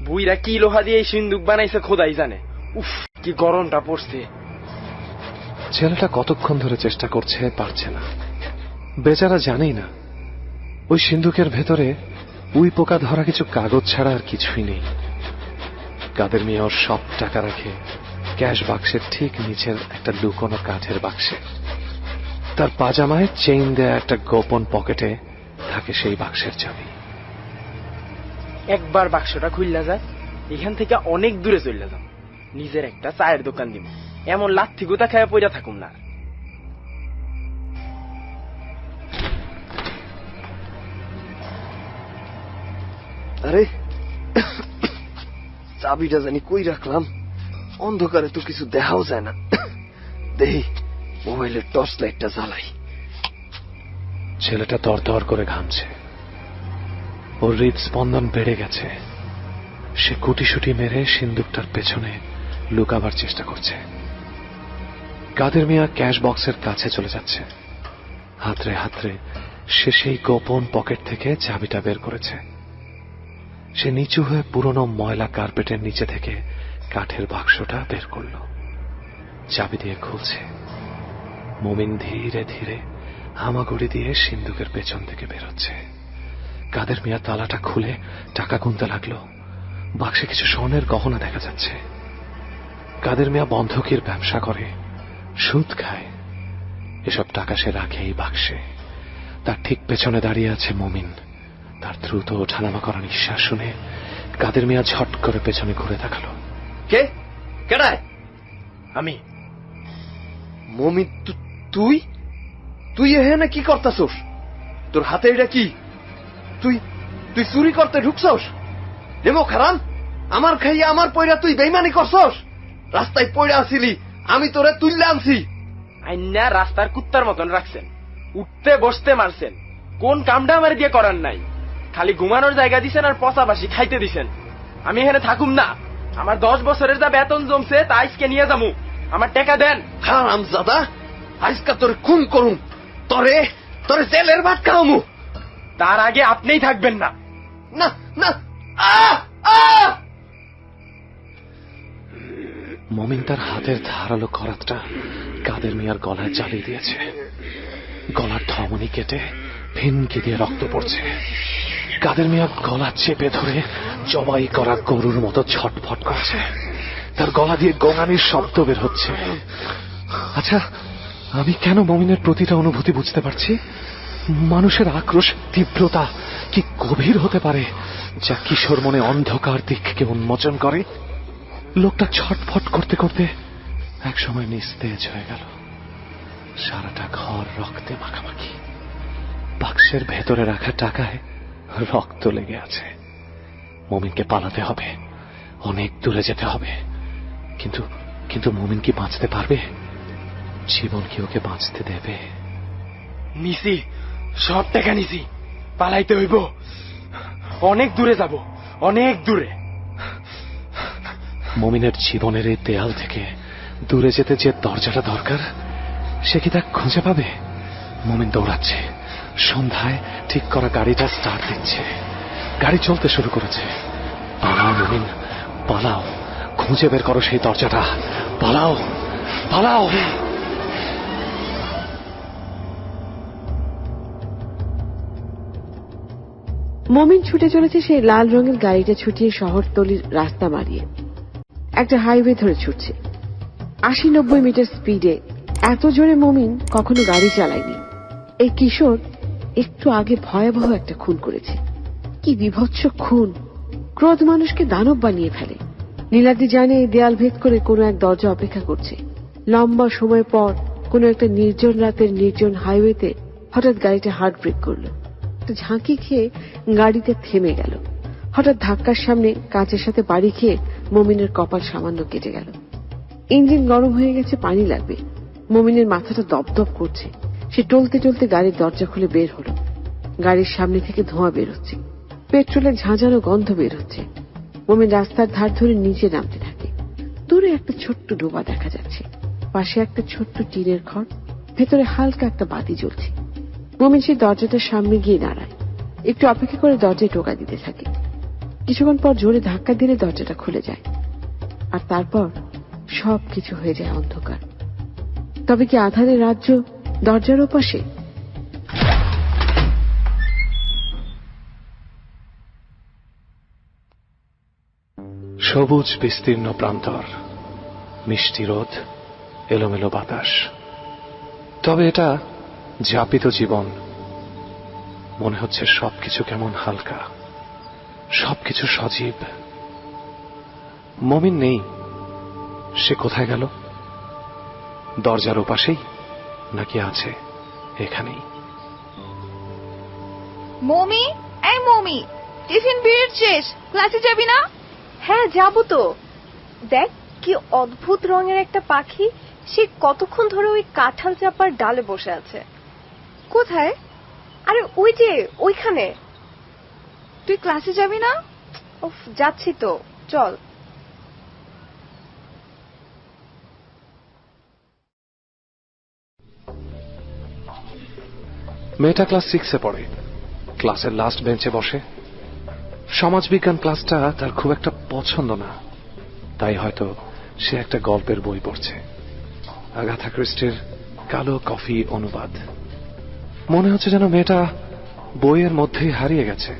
বুইরা কি লোহা দিয়ে এই সিন্দুক বানাইছে খোদাই জানে। উফ, কি গরমটা পড়ছে। ছেলেটা কতক্ষণ ধরে চেষ্টা করছে, পারছে না। বেচারা জানেই না ওই সিন্ধুকের ভেতরে উই পোকা ধরা কিছু কাগজ ছাড়া আর কিছুই নেই। কাদের মিয়া ওর সব টাকা রাখে ক্যাশ বাক্সের ঠিক নিচের একটা লুকোনো কাঠের বাক্সে। তার পাজামায় চেইন দেয়া একটা গোপন পকেটে থাকে সেই বাক্সের চাবি। একবার বাক্সটা খুললা যায়, এখান থেকে অনেক দূরে চলে যাম। নিজের একটা চায়ের দোকান দিব, এমন লাথি গোতা খায়া পইরা থাকুম না। আরে চাবিটা জানি কই রাখলাম, অন্ধকারে তো কিছু দেখাও যায় না। দেখি মোবাইলের টর্চ লাইটটা জ্বালাই। ছেলেটা তরতর করে ঘামছে, ওর হৃদস্পন্দন বেড়ে গেছে। সে কুটিসুটি মেরে সিন্দুকটার পেছনে লুকাবার চেষ্টা করছে। কাদের মিয়া ক্যাশ বক্সের কাছে চলে যাচ্ছে। হাতড়ে হাতড়ে সে সেই গোপন পকেট থেকে চাবিটা বের করেছে। সে নিচু হয়ে পুরনো ময়লা কার্পেটের নিচে থেকে কাঠের বাক্সটা বের করল, চাবি দিয়ে খুলছে। মুমিন ধীরে ধীরে হামাগুড়ি দিয়ে সিন্দুকের পেছন থেকে বেরোচ্ছে। কাদের মিয়া তালাটা খুলে টাকা গুনতে লাগলো। বাক্সে কিছু স্বর্ণের গহনা দেখা যাচ্ছে। কাদের মিয়া বন্ধকির ব্যবসা করে, সুদ খায়। এসব টাকা সে রাখে এই বাক্সে। তার ঠিক পেছনে দাঁড়িয়ে আছে মুমিন। তার দ্রুত ওঠানামা করা নিঃশ্বাস শুনে কাদের মিয়া ঝট করে পেছনে ঘুরে তাকালো। কে? কেডায়? আমি। মমিন, তুই তুই এখানে কি করতাছস? তোর হাতে এটা কি? তুই তুই চুরি করতে ঢুকছস? নেমো খারান, আমার খাইয়া আমার পয়রা তুই বেইমানি করছস। রাস্তায় পয়রা আসিলি, আমি তোরে তুললে আনছি। আইনা রাস্তার কুত্তার মতন রাখছেন, উঠতে বসতে মারছেন। কোন কামটা আমার দিয়ে করার নাই, খালি ঘুমানোর জায়গা দিছেন আর পচাবাসি খাইতে দিছেন। আমি এখানে থাকুম না, আমার 10 বছরের যা বেতন জমছে তা আজকে নিয়ে যাবো। আমার টাকা দেন। হারামজাদা, আজকা তোরে খুন করুম, তোরে তোরে জেলের ভাত খাওয়ামু। তার আগে আপনিই থাকবেন না। না না, আহ আহ! মমিন তার হাতের ধারালো করাতটা কাদের মিয়ার গলায় জ্বালিয়ে দিয়েছে। গলার ধমনী কেটে ফিনকি দিয়ে রক্ত পড়ছে। কাদের মিয়া গলা চেপে ধরে জবাই করা গরুর মতো ছটফট করছে। তার গলা দিয়ে গোঙানির শব্দ বের হচ্ছে। আচ্ছা, আমি কেন মমিনের প্রতিটা অনুভূতি বুঝতে পারছি? মানুষের আক্রোশ তীব্রতা কি গভীর হতে পারে, যা কিশোর মনে অন্ধকার দিককে উন্মোচন করে। লোকটা ছটফট করতে করতে একসময় নিস্তেজ হয়ে গেল। সারাটা ঘর রক্তে মাখামাখি। বাক্সের ভেতরে রাখা টাকায় রক্ত লেগে আছে। মমিনকে পালাতে হবে, অনেক দূরে যেতে হবে। কিন্তু কিন্তু মমিন কি বাঁচতে পারবে? জীবন কি ওকে বাঁচতে দেবে? নিছি, সব টাকা নিছি, পালাইতে হইব। অনেক দূরে যাব, অনেক দূরে। মমিনের জীবনের এই দেয়াল থেকে দূরে যেতে যে দরজাটা দরকার, সে কি তা খুঁজে পাবে? মমিন দৌড়াচ্ছে। সন্ধ্যায় ঠিক করা গাড়িটা স্টার্ট দিচ্ছে। গাড়ি চলতে শুরু করেছে। পালাও মমিন, পালাও, খুঁজে বের করো সেই দরজাটা। পালাও, পালাও। মমিন ছুটে চলেছে সেই লাল রঙের গাড়িটা ছুটিয়ে শহরতলির রাস্তা মারিয়ে। একটা হাইওয়ে ধরে ছুটছে 80-90 মিটার স্পিডে। এত জোরে মমিন কখনো গাড়ি চালায়নি। এই কিশোর একটু আগে ভয়াবহ একটা খুন করেছে। কি বিভৎস খুন! ক্রোধ মানুষকে দানব বানিয়ে ফেলে। নীলাদ্রি জানে এই দেয়াল ভেদ করে কোনো এক দরজা অপেক্ষা করছে। লম্বা সময় পর কোনো একটা নির্জন রাতের নির্জন হাইওয়েতে হঠাৎ গাড়িটা হার্ট ব্রেক করলো। ঝাঁকি খেয়ে গাড়িতে থেমে গেল। হঠাৎ ধাক্কার সামনে কাঁচের সাথে বাড়ি খেয়ে মমিনের কপাল সামান্য কেটে গেল। ইঞ্জিন গরম হয়ে গেছে, পানি লাগবে। মমিনের মাথাটা দপদপ করছে। সে টলতে টলতে গাড়ির দরজা খুলে বের হলো। গাড়ির সামনে থেকে ধোঁয়া বের হচ্ছে, পেট্রোলের ঝাঁঝানো গন্ধ বের হচ্ছে। মমিন রাস্তার ধার ধরে নিচে নামতে থাকে। দূরে একটা ছোট্ট ডোবা দেখা যাচ্ছে। পাশে একটা ছোট্ট টিনের ঘর, ভেতরে হালকা একটা বাতি জ্বলছে। মমিন সেই দরজাটার সামনে গিয়ে দাঁড়ায়। একটু অপেক্ষা করে দরজায় টোকা দিতে থাকে। কিছুক্ষণ পর জোরে ধাক্কা দিলে দরজাটা খুলে যায়। আর তারপর সবকিছু হয়ে যায় অন্ধকার। তবে কি আধারের রাজ্য দরজার ওপাশে? সবুজ বিস্তীর্ণ প্রান্তর, মিষ্টি রোদ, এলোমেলো বাতাস। তবে এটা যাপিত জীবন। মনে হচ্ছে সবকিছু কেমন হালকা, সবকিছু সজীব। মমিন নেই। সে কোথায় গেল? দরজার ওপাশেই নাকি আছে এখানেই? মমি, এই মমি, টিফিন পিরিয়ড শেষ, ক্লাসে যাবি না? হ্যাঁ যাবো তো। দেখ কি অদ্ভুত রঙের একটা পাখি, সে কতক্ষণ ধরে ওই কাঁঠাল চাপার ডালে বসে আছে। কোথায়? আরে ওই যে ওইখানে। তুই ক্লাসে যাবি না? উফ, যাচ্ছি তো, চল। মেয়েটা ক্লাস 6-এ পড়ে। ক্লাসের লাস্ট বেঞ্চে বসে। সমাজবিজ্ঞান ক্লাসটা তার খুব একটা পছন্দ না, তাই হয়তো সে একটা গল্পের বই পড়ছে। আগাথা ক্রিস্টির কালো কফি অনুবাদ। মনে হচ্ছে যেন মেয়েটা বইয়ের মধ্যেই হারিয়ে গেছে।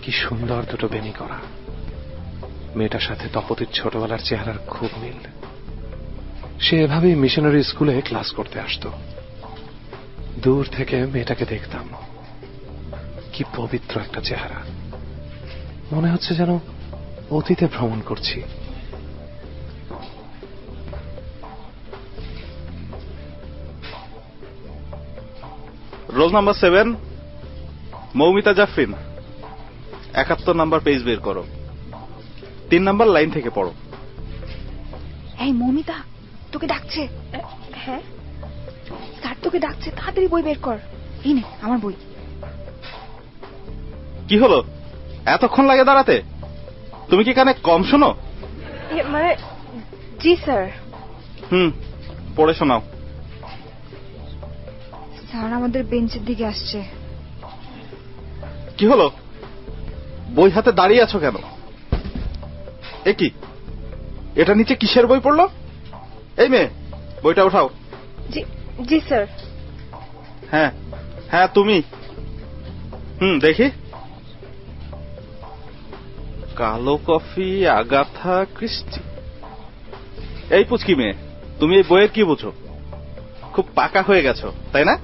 কি সুন্দর দুটো বেনি করা। মেয়েটার সাথে তপতির ছোটবেলার চেহারার খুব মিল। সে এভাবেই মিশনারি স্কুলে ক্লাস করতে আসতো। দূর থেকে মেয়েটাকে দেখতাম। কি পবিত্র একটা চেহারা। মনে হচ্ছে যেন অতীতে ভ্রমণ করছি। Roll number 7, Moumita Jafrin. 71 number page বের করো। 3 নাম্বার লাইন থেকে পড়ো। এই মমিতা, তোকে ডাকছে। হ্যাঁ স্যার তোকে ডাকছে, তাড়াতাড়ি বই বের কর। এই নে আমার বই। কি হলো, এতক্ষণ লাগে দাঁড়াতে? তুমি কি কানে কম শোনো? মানে জি স্যার। পড়ে শোনাও। স্যার আমাদের বেঞ্চের দিকে আসছে। কি হলো? বই হাতে দাঁড়িয়ে আছো কেন? এ কি, এটা নিচে কিসের বই পড়লো? এই মেয়ে, বইটা উঠাও। জি জি স্যার। হ্যাঁ হ্যাঁ তুমি। দেখি। কালো কফি, আগাথা ক্রিস্টি। এই পুচকি মেয়ে, তুমি এই বইয়ের কি বুঝো? খুব পাকা হয়ে গেছো তাই না?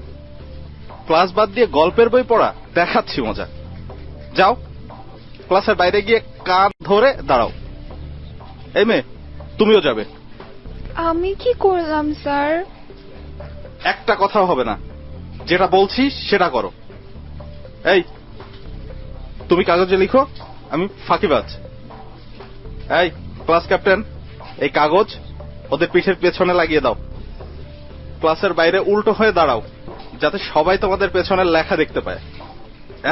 ক্লাস বাদ দিয়ে গল্পের বই পড়া দেখাচ্ছি মজা। যাও ক্লাসের বাইরে গিয়ে কান ধরে দাঁড়াও। এই মেয়ে, তুমিও যাবে। আমি কি করলাম স্যার? একটা কথাও হবে না, যেটা বলছি সেটা করো। এই তুমি কাগজে লিখো, আমি ফাঁকিবাজ। এই ক্লাস ক্যাপ্টেন, এই কাগজ ওদের পিঠের পেছনে লাগিয়ে দাও। ক্লাসের বাইরে উল্টো হয়ে দাঁড়াও, যাতে সবাই তোমাদের পেছনের লেখা দেখতে পায়।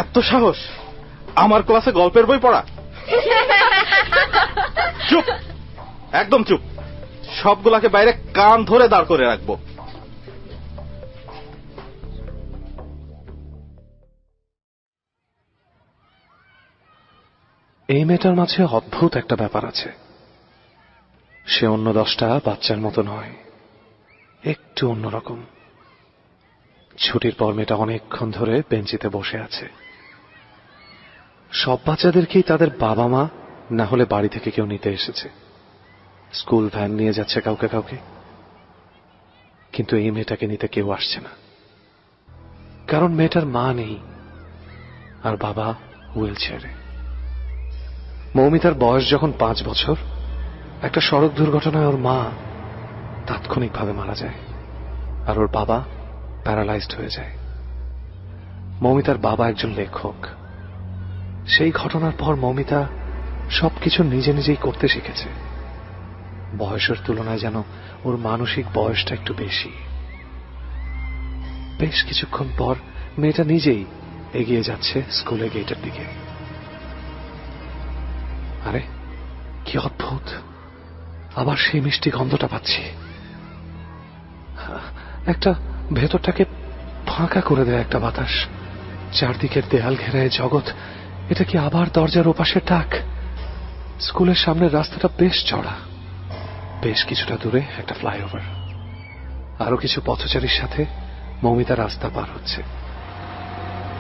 এত সাহস আমার ক্লাসে গল্পের বই পড়া? চুপ, একদম চুপ। সবগুলাকে বাইরে কান ধরে দাঁড় করে রাখবো। এই মেয়েটার মাঝে অদ্ভুত একটা ব্যাপার আছে। সে অন্য 10টা বাচ্চার মতো নয়, একটু অন্যরকম। ছুটির পর মেয়েটা অনেকক্ষণ ধরে বেঞ্চিতে বসে আছে। সব বাচ্চাদেরকেই তাদের বাবা মা না হলে বাড়ি থেকে কেউ নিতে এসেছে। স্কুল ভ্যান নিয়ে যাচ্ছে কাউকে কাউকে, কিন্তু এই মেয়েটাকে নিতে কেউ আসছে না, কারণ মেয়েটার মা নেই আর বাবা হুইল চেয়ারে। মৌমিতার বয়স যখন 5 বছর, একটা সড়ক দুর্ঘটনায় ওর মা তাৎক্ষণিকভাবে মারা যায় আর ওর বাবা প্যারালাইজড হয়ে যায়। মৌমিতার বাবা একজন লেখক। সেই ঘটনার পর মৌমিতা সবকিছু নিজে নিজেই করতে শিখেছে। বয়সের তুলনায় যেন ওর মানসিক বয়সটা একটু বেশি। বেশ কিছুক্ষণ পর মেয়েটা নিজেই এগিয়ে যাচ্ছে স্কুলের গেটের দিকে। আরে কি অদ্ভুত, আবার সেই মিষ্টি গন্ধটা পাচ্ছি। একটা ভেতরটাকে ফাঁকা করে দেয় একটা বাতাস। চারদিকের দেয়াল ঘেরায় জগৎ। এটা কি আবার দরজার ওপাশের ডাক? স্কুলের সামনের রাস্তাটা বেশ চড়া। বেশ কিছুটা দূরে একটা ফ্লাইওভার। আরো কিছু পথচারীর সাথে মৌমিতা রাস্তা পার হচ্ছে।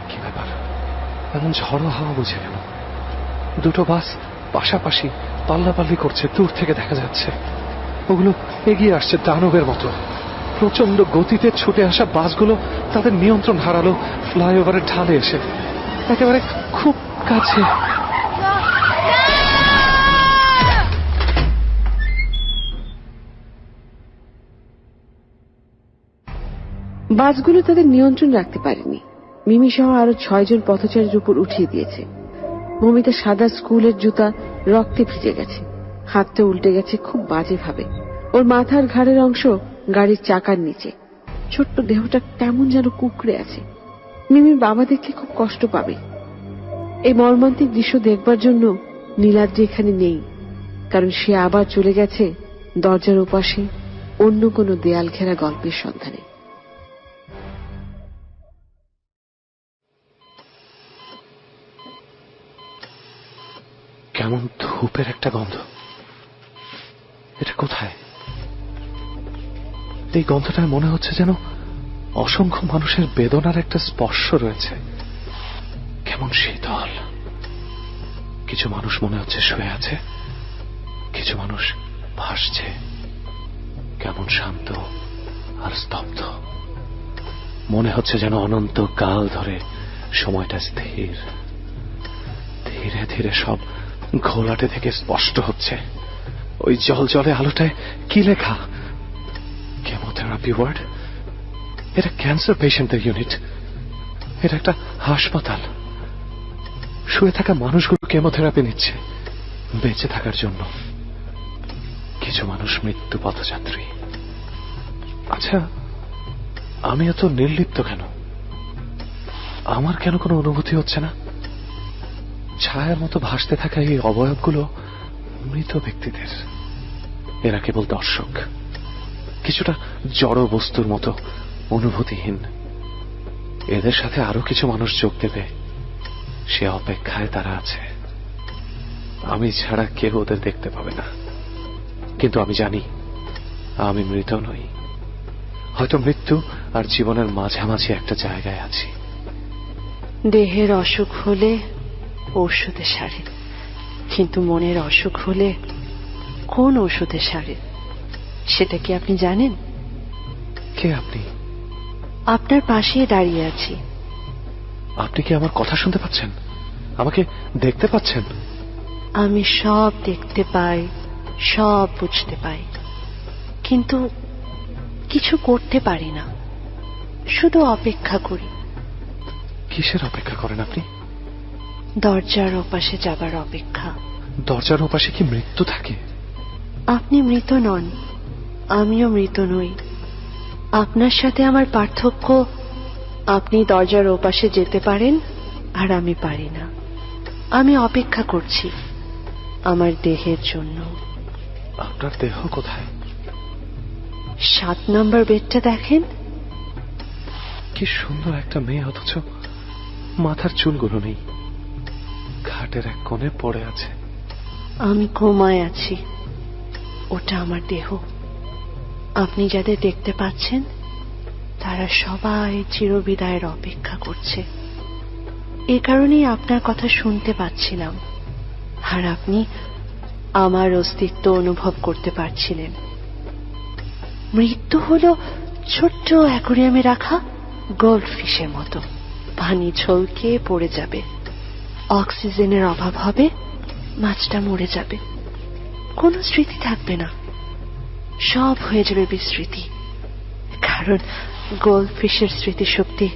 কি ব্যাপার, এমন ঝড়ো হাওয়া বুঝে কেন? দুটো বাস পাশাপাশি পাল্লাপাল্লি করছে, দূর থেকে দেখা যাচ্ছে। ওগুলো এগিয়ে আসছে দানবের মতো। প্রচন্ড গতিতে ছুটে আসা বাসগুলো তাদের নিয়ন্ত্রণ হারালো ফ্লাইওভারের ঢালে এসে, একেবারে খুব কাছে। বাসগুলো তাদের নিয়ন্ত্রণ রাখতে পারেনি। মিমি সহ আরো 6 জন পথচারীর উপর উঠিয়ে দিয়েছে। মৌমিতা সাদা স্কুলের জুতা রক্তে ভিজে গেছে, হাতটা উল্টে গেছে খুব বাজে ভাবে। ওর মাথার ঘাড়ের অংশ গাড়ির চাকার নিচে। ছোট্ট দেহটা কেমন যেন কুঁকড়ে আছে। মিমির বাবা দেখলে খুব কষ্ট পাবে। এই মর্মান্তিক দৃশ্য দেখবার জন্য নীলাদ্রি এখানে নেই, কারণ সে আবার চলে গেছে দরজার ওপাশে অন্য কোনো দেয়াল ঘেরা গল্পের সন্ধানে। কেমন ধূপের একটা গন্ধ। এটা কোথায়? এই গন্ধটায় মনে হচ্ছে যেন অসংখ্য মানুষের বেদনার একটা স্পর্শ রয়েছে। কেমন শীতল। কিছু মানুষ মনে হচ্ছে শুয়ে আছে, কিছু মানুষ ভাসছে। কেমন শান্ত আর স্তব্ধ। মনে হচ্ছে যেন অনন্ত কাল ধরে সময়টা স্থির। ধীরে ধীরে সব ঘোলাটে থেকে স্পষ্ট হচ্ছে। ওই জল জলে আলোটায় কি লেখা? Chemotherapy ward. এটা ক্যান্সার পেশেন্টদের ইউনিট। এটা একটা হাসপাতাল। শুয়ে থাকা মানুষগুলো কেমোথেরাপি নিচ্ছে বেঁচে থাকার জন্য। কিছু মানুষ মৃত্যু পথযাত্রী। আচ্ছা, আমি এত নির্লিপ্ত কেন? আমার কেন কোনো অনুভূতি হচ্ছে না? ছায়ার মতো ভাসতে থাকা এই অবয়বগুলো মৃত ব্যক্তিদের। এরা কেবল দর্শক, কিছুটা জড় বস্তুর মতো, অনুভূতিহীন। এদের সাথে আরো কিছু মানুষ যোগ দেবে, সে অপেক্ষায় তারা আছে। আমি ছাড়া কেউ ওদের দেখতে পাবে না, কিন্তু আমি জানি আমি মৃত নই। হয়তো মৃত্যু আর জীবনের মাঝামাঝি একটা জায়গায় আছি। দেহের অসুখ হলে ঔষধে সারে, কিন্তু মনের অসুখ হলে কোন ওষুধে সারে সেটা কি আপনি জানেন? কে আপনি? আপনার পাশেই দাঁড়িয়ে আছি। আপনি কি আমার কথা শুনতে পাচ্ছেন? আমাকে দেখতে পাচ্ছেন? আমি সব দেখতে পাই, সব বুঝতে পাই, কিন্তু কিছু করতে পারি না, শুধু অপেক্ষা করি। কিসের অপেক্ষা করেন আপনি? দরজার ওপাশে যাবার অপেক্ষা। দরজার ওপাশে কি মৃত্যু থাকে? আপনি মৃত নন, আমিও মৃত নই। আপনার সাথে আমার পার্থক্য, আপনি দরজার ওপাশে যেতে পারেন আর আমি পারি না। আমি অপেক্ষা করছি আমার দেহের জন্য। আপনার দেহ কোথায়? 7 নম্বর বেডটা দেখেন। কি সুন্দর একটা মেয়ে, অথচ মাথার চুলগুলো নেই, খাটের এক কোণে পড়ে আছে। আমি ঘুমায় আছি, ওটা আমার দেহ। আপনি যাদের দেখতে পাচ্ছেন তারা সবাই চিরবিদায়ের অপেক্ষা করছে। এ কারণেই আপনার কথা শুনতে পাচ্ছিলাম, আর আপনি আমার অস্তিত্ব অনুভব করতে পারছিলেন। মৃত্যু হলো ছোট্ট অ্যাকোয়ারিয়ামে রাখা গোল্ডফিশের মতো, পানি ছলকে পড়ে যাবে, অক্সিজেনের অভাব হবে, মাছটা মরে যাবে, কোনো স্মৃতি থাকবে না, সব হয়ে যাবে বিস্মৃতি। কারণ গোল্ডফিশের স্মৃতিশক্তি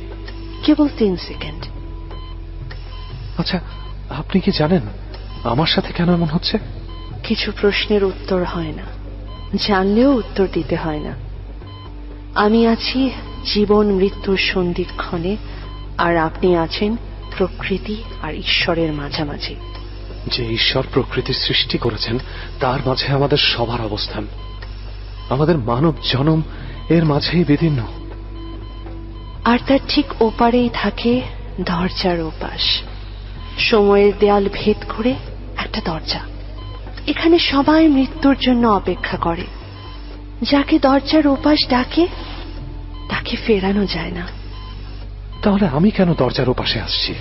কেবল 3 সেকেন্ড। আচ্ছা, আপনি কি জানেন আমার সাথে কেন এমন হচ্ছে? কিছু প্রশ্নের উত্তর হয় না, জানলেও উত্তর দিতে হয় না। আমি আছি জীবন মৃত্যুর সন্ধিক্ষণে, আর আপনি আছেন প্রকৃতি আর ঈশ্বরের মাঝামাঝি। যে ঈশ্বর প্রকৃতির সৃষ্টি করেছেন তার মাঝে আমাদের সবার অবস্থান। আমাদের মানব জনম এর মাঝেই বিদীর্ণ। আর তার ঠিক ওপারেই থাকে দরজার ওপাশ, সময়ের দেয়াল ভেদ করে একটা দরজা। এখানে সবাই মৃত্যুর জন্য অপেক্ষা করে। যাকে দরজার ওপাশ ডাকে তাকে ফেরানো যায় না। তাহলে আমি কেন দরজার ওপাশে আসছি,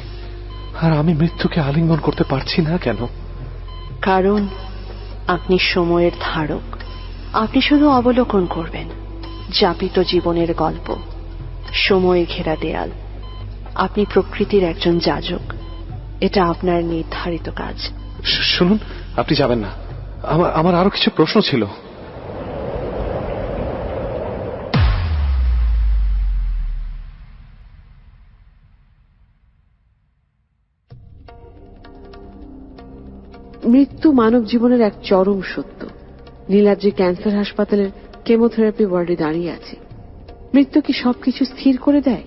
আর আমি মৃত্যুকে আলিঙ্গন করতে পারছি না কেন? কারণ আপনি সময়ের ধারক। আপনি শুধু অবলোকন করবেন যাপিত জীবনের গল্প, সময় ঘেরা দেয়াল। আপনি প্রকৃতির একজন যাজক, এটা আপনার নির্ধারিত কাজ। শুনুন, আপনি যাবেন না, আমার আরো কিছু প্রশ্ন ছিল। মৃত্যু মানব জীবনের এক চরম সত্য। নীলাদ্রি ক্যান্সার হাসপাতালের কেমোথেরাপি ওয়ার্ডে দাঁড়িয়ে আছে। মৃত্যু কি সবকিছু স্থির করে দেয়?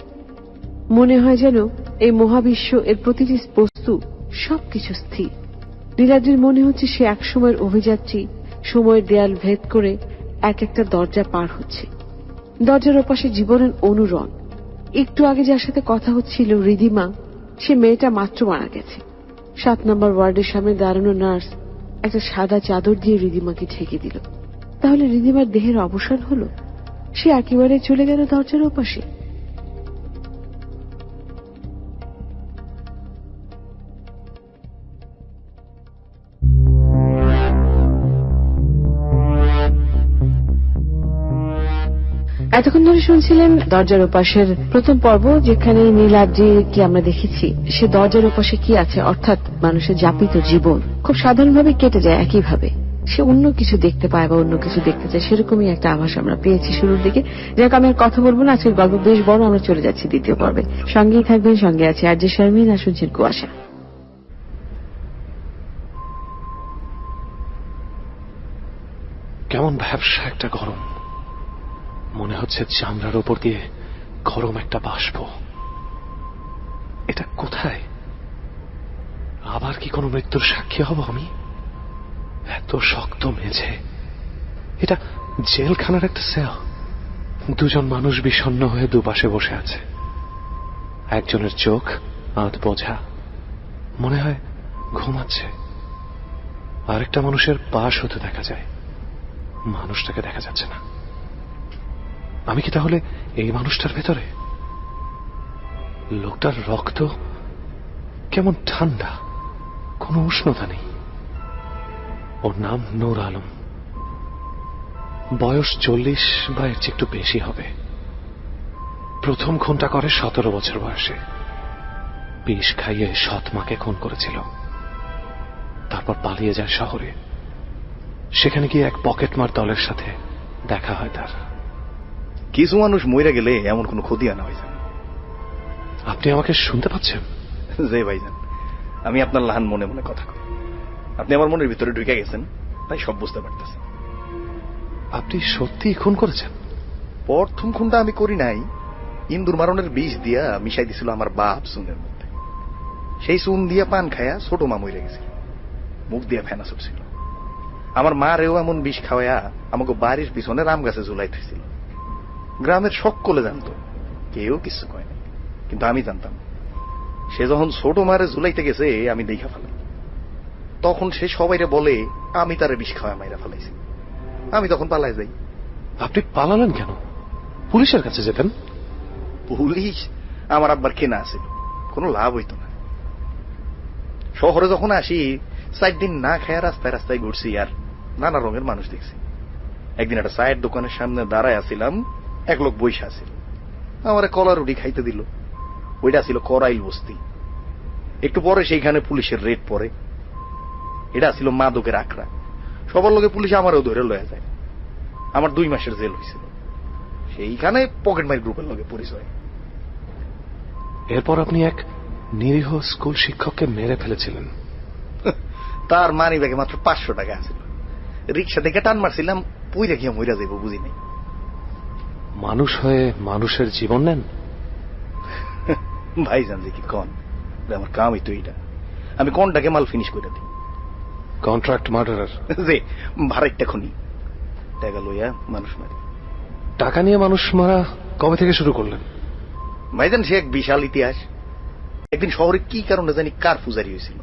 মনে হয় যেন এই মহাবিশ্ব, এর প্রতিটি বস্তু, সবকিছু স্থির। নীলাদ্রির মনে হচ্ছে সে এক সময়ের অভিযাত্রী, সময়ের দেয়াল ভেদ করে এক একটা দরজা পার হচ্ছে। দরজার ওপাশে জীবনের অনুরণ। একটু আগে যার সাথে কথা হচ্ছিল, রিদিমা, সে মেয়েটা মাত্র মারা গেছে। 7 নম্বর ওয়ার্ডের সামনে দাঁড়ানো নার্স একটা সাদা চাদর দিয়ে রিদিমাকে ঢেকে দিল। তাহলে রিদিমার দেহের অবসান হলো? সে একেবারে চলে গেল দরজার ওপাশে? এতক্ষণ ধরে শুনছিলেন দরজার ওপাশের প্রথম পর্ব, যেখানে নীলাদ্রিকে আমরা দেখেছি সে দরজার ওপাশে কি আছে, অর্থাৎ মানুষের যাপিত জীবন খুব সাধারণভাবে কেটে যায় একইভাবে। সে অন্য কিছু দেখতে পায় বা অন্য কিছু দেখতে চায়, সেরকমই একটা আভাস আমরা পেয়েছি শুরুর দিকে। যাক, আমি আর কথা বলবো না, আজকের গল্প বেশ বড়, আমরা চলে যাচ্ছি দ্বিতীয় পর্বে। সঙ্গেই থাকবেন, সঙ্গে আছে আর যে শারমিন, আর শুনছেন কুয়াশা। কেমন ব্যবসা একটা গরম, মনে হচ্ছে চামড়ার ওপর দিয়ে গরম একটা বাষ্প। এটা কোথায়? আবার কি কোনো মৃত্যুর সাক্ষী হব আমি? এত শক্ত মেঝে, এটা জেলখানার একটা সেল। দুজন মানুষ বিষণ্ণ হয়ে দুপাশে বসে আছে। একজনের চোখ আধ বোঝা, মনে হয় ঘুমাচ্ছে। আরেকটা মানুষের পাশ হতে দেখা যায়, মানুষটাকে দেখা যাচ্ছে না। আমি কি তাহলে এই মানুষটার ভেতরে? লোকটার রক্ত কেমন ঠান্ডা, কোনো উষ্ণতা নেই। ওর নাম নূর আলম, বয়স 40 বা এর চেয়ে একটু বেশি হবে। প্রথম খুনটা করে 17 বছর বয়সে। বিষ খাইয়ে সৎ মাকে খুন করেছিল, তারপর পালিয়ে যায় শহরে। সেখানে গিয়ে এক পকেটমার দলের সাথে দেখা হয় তার। কিছু মানুষ মইরা গেলে এমন কোনো ক্ষতি হয় না ভাইজান। আপনি আমাকে শুনতে পাচ্ছেন? যে ভাইজান, আমি আপনার লাহান মনে মনে কথা কই। আপনি আমার মনের ভিতরে ঢুকে গেছেন, তাই সব বুঝতে পারতেছেন। আপনি সত্যিই খুন করেছেন? প্রথম খুনটা আমি করি নাই। ইন্দুর মারণের বিষ দিয়া মিশাই দিছিল আমার বাপ চুনের মধ্যে। সেই চুন দিয়া পান খায়া ছোট মা মরে গেছিল, মুখ দিয়া ফেনা ছুটছিল। আমার মা রেও এমন বিষ খাওয়া আমাকে বাড়ির পিছনে রাম গাছে ঝুলাই থইছিল। গ্রামের সকলে জানতো, কেউ কিছু কয় না, কিন্তু আমি জানতাম। সে যখন ছোট মারে ঝুলাইতে গেছে আমি দেখা ফেলাই, তখন সে সবাইরে বলে আমি তারে বিষ খাওয়া মাইরা ফেলাইছি। আমি তখন পালাই যাই। আপনি পালালেন কেন? পুলিশের কাছে যেতেন। পুলিশ আমার আব্বার কেনা আছিল, কোনো লাভ হইত না। শহরে যখন আসি 4 দিন না খায়া রাস্তায় রাস্তায় ঘুরছি, আর নানা রঙের মানুষ দেখছি। একদিন একটা চায়ের দোকানের সামনে দাঁড়ায় আছিলাম, এক লোক বইসা আছিল। আমার কলা রুটি খাইতে দিল। ওইটা ছিল করাইল বস্তি। একটু পরে সেইখানে পুলিশের রেড পড়ে। এটা ছিল মাদকের আখড়া। সবার লোকে পুলিশ আমারও ধরে লয়ে যায়। আমার 2 মাসের জেল হয়েছিল। সেইখানে পকেটমার গ্রুপের লোকে পরিচয়। এরপর আপনি এক নিরীহ স্কুল শিক্ষককে মেরে ফেলেছিলেন। তার মানি ব্যাগে মাত্র 500 টাকা আছিল। রিক্সা থেকে টান মারছিলাম, পুইরা গিয়ে মইরা যাইব বুঝি নাই। মানুষ হয়ে মানুষের জীবন নেন? ভাইজান যে কি কন, আমার কামই তো এইটা। আমি কোনটাকে মাল ফিনিশ করে দিই। Contract murderer. যে ভাড়াইটা খুনি, টাকা লইয়া মানুষ মারি। টাকা নিয়ে মানুষ মারা কবে থেকে শুরু করলেন? ভাইজান সে এক বিশাল ইতিহাস। একদিন শহরে কি কারণে জানি কার পূজারি হয়েছিল।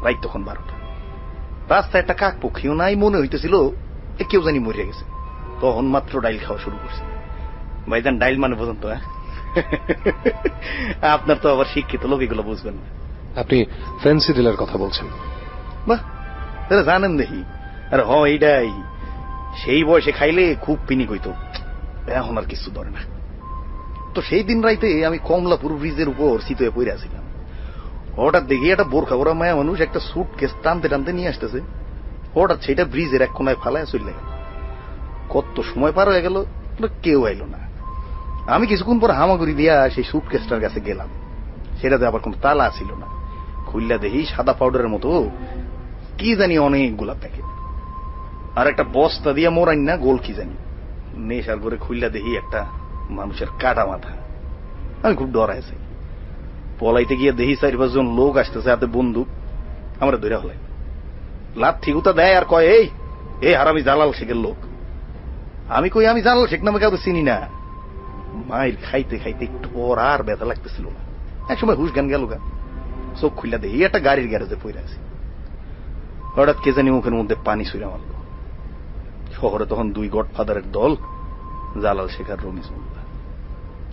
রাত তখন 12টা। রাস্তায় একটা কাক পক্ষীও নাই, মনে হইতেছিল কেউ জানি মরিয়া গেছে। তখন মাত্র ডাইল খাওয়া শুরু করছে। ভাইজান ডাইল মানে বোঝেন তো? আপনার তো আবার শিক্ষিত লোক, এগুলো বুঝবেন না। আপনি ফ্যান্সি ডিলের কথা বলছেন? বাহ, তাহলে জানেন দেখি। আরে হ, এইটাই। সেই বয়সে খাইলে খুব পিনিক হইতো, এখন আর কিছু ধরে না। তো সেই দিন রাইতে আমি কমলাপুর ব্রিজের উপর শীতে পড়ে আছিলাম। হঠাৎ দেখি একটা বোরখা পরা মায়া মানুষ একটা সুটকেস টানতে টানতে নিয়ে আসতেছে। হঠাৎ সেটা ব্রিজের এক কোনায় ফালায় চলে গেল। কত সময় পার হয়ে গেল, কেউ আইল না। আমি কিছুক্ষণ পর হামাগুড়ি দিয়া সেই সুটকেসটার কাছে গেলাম। সেটাতে আবার কোন তালা ছিল না। খুললা দেখি সাদা পাউডারের মতো কি জানি অনেকগুলা প্যাকেট, আর একটা বস্তা দিয়া মোরাই না গোল কি জানি। নেশার করে খুললা দেখি একটা মানুষের কাটা মাথা। আমি খুব ডরাইছি। পলাইতে গিয়ে দেখি 4-5 জন লোক আসতেছে, হাতে বন্দুক। আমরা ধরে হলাই, লাথি গুতা দেয় আর কয়, এই হারামি জালাল শেখের লোক। আমি কই আমি জালাল শেখ নামে কাউকে চিনি না। মায়ের খাইতে খাইতে একটু পর আর ব্যথা লাগতেছিল না। একসময় হুশ গান গেল গা। চোখ খুললা দেখি একটা গাড়ির গ্যারেজে পড়ে আছি। হঠাৎ কে জানি মুখের মধ্যে পানি ছুঁড়ে মারল। শহরে তখন 2 গডফাদারের দল, জালাল শেখ আর রমিজ মোল্লা।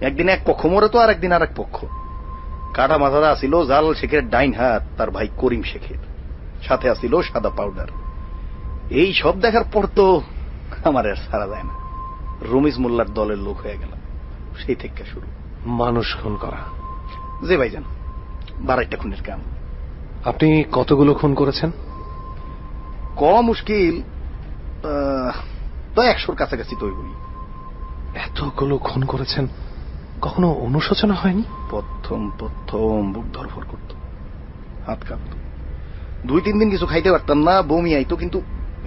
একদিন এক পক্ষ মরে তো, আর একদিন আর এক পক্ষ। কাটা মাথাটা আসিল জালাল শেখের ডাইন হাত, তার ভাই করিম শেখের। সাথে আসিল সাদা পাউডার। এই সব দেখার পর তো আমার আর ছাড়া যায় না। রমিজ মোল্লার দলের লোক হয়ে গেলাম। সেই থেকে শুরু মানুষ খুন করা। যে ভাইজান 12টা খুনের কাম। আপনি কতগুলো খুন করেছেন? কম মুশকিল তো 100-র কাছাকাছি তৈরি। এতগুলো খুন করেছেন, কখনো অনুশোচনা হয়নি? প্রথম বুক ধরফর করত, হাত কাঁপত। 2-3 দিন কিছু খাইতে পারতাম না, বমি আইতো, কিন্তু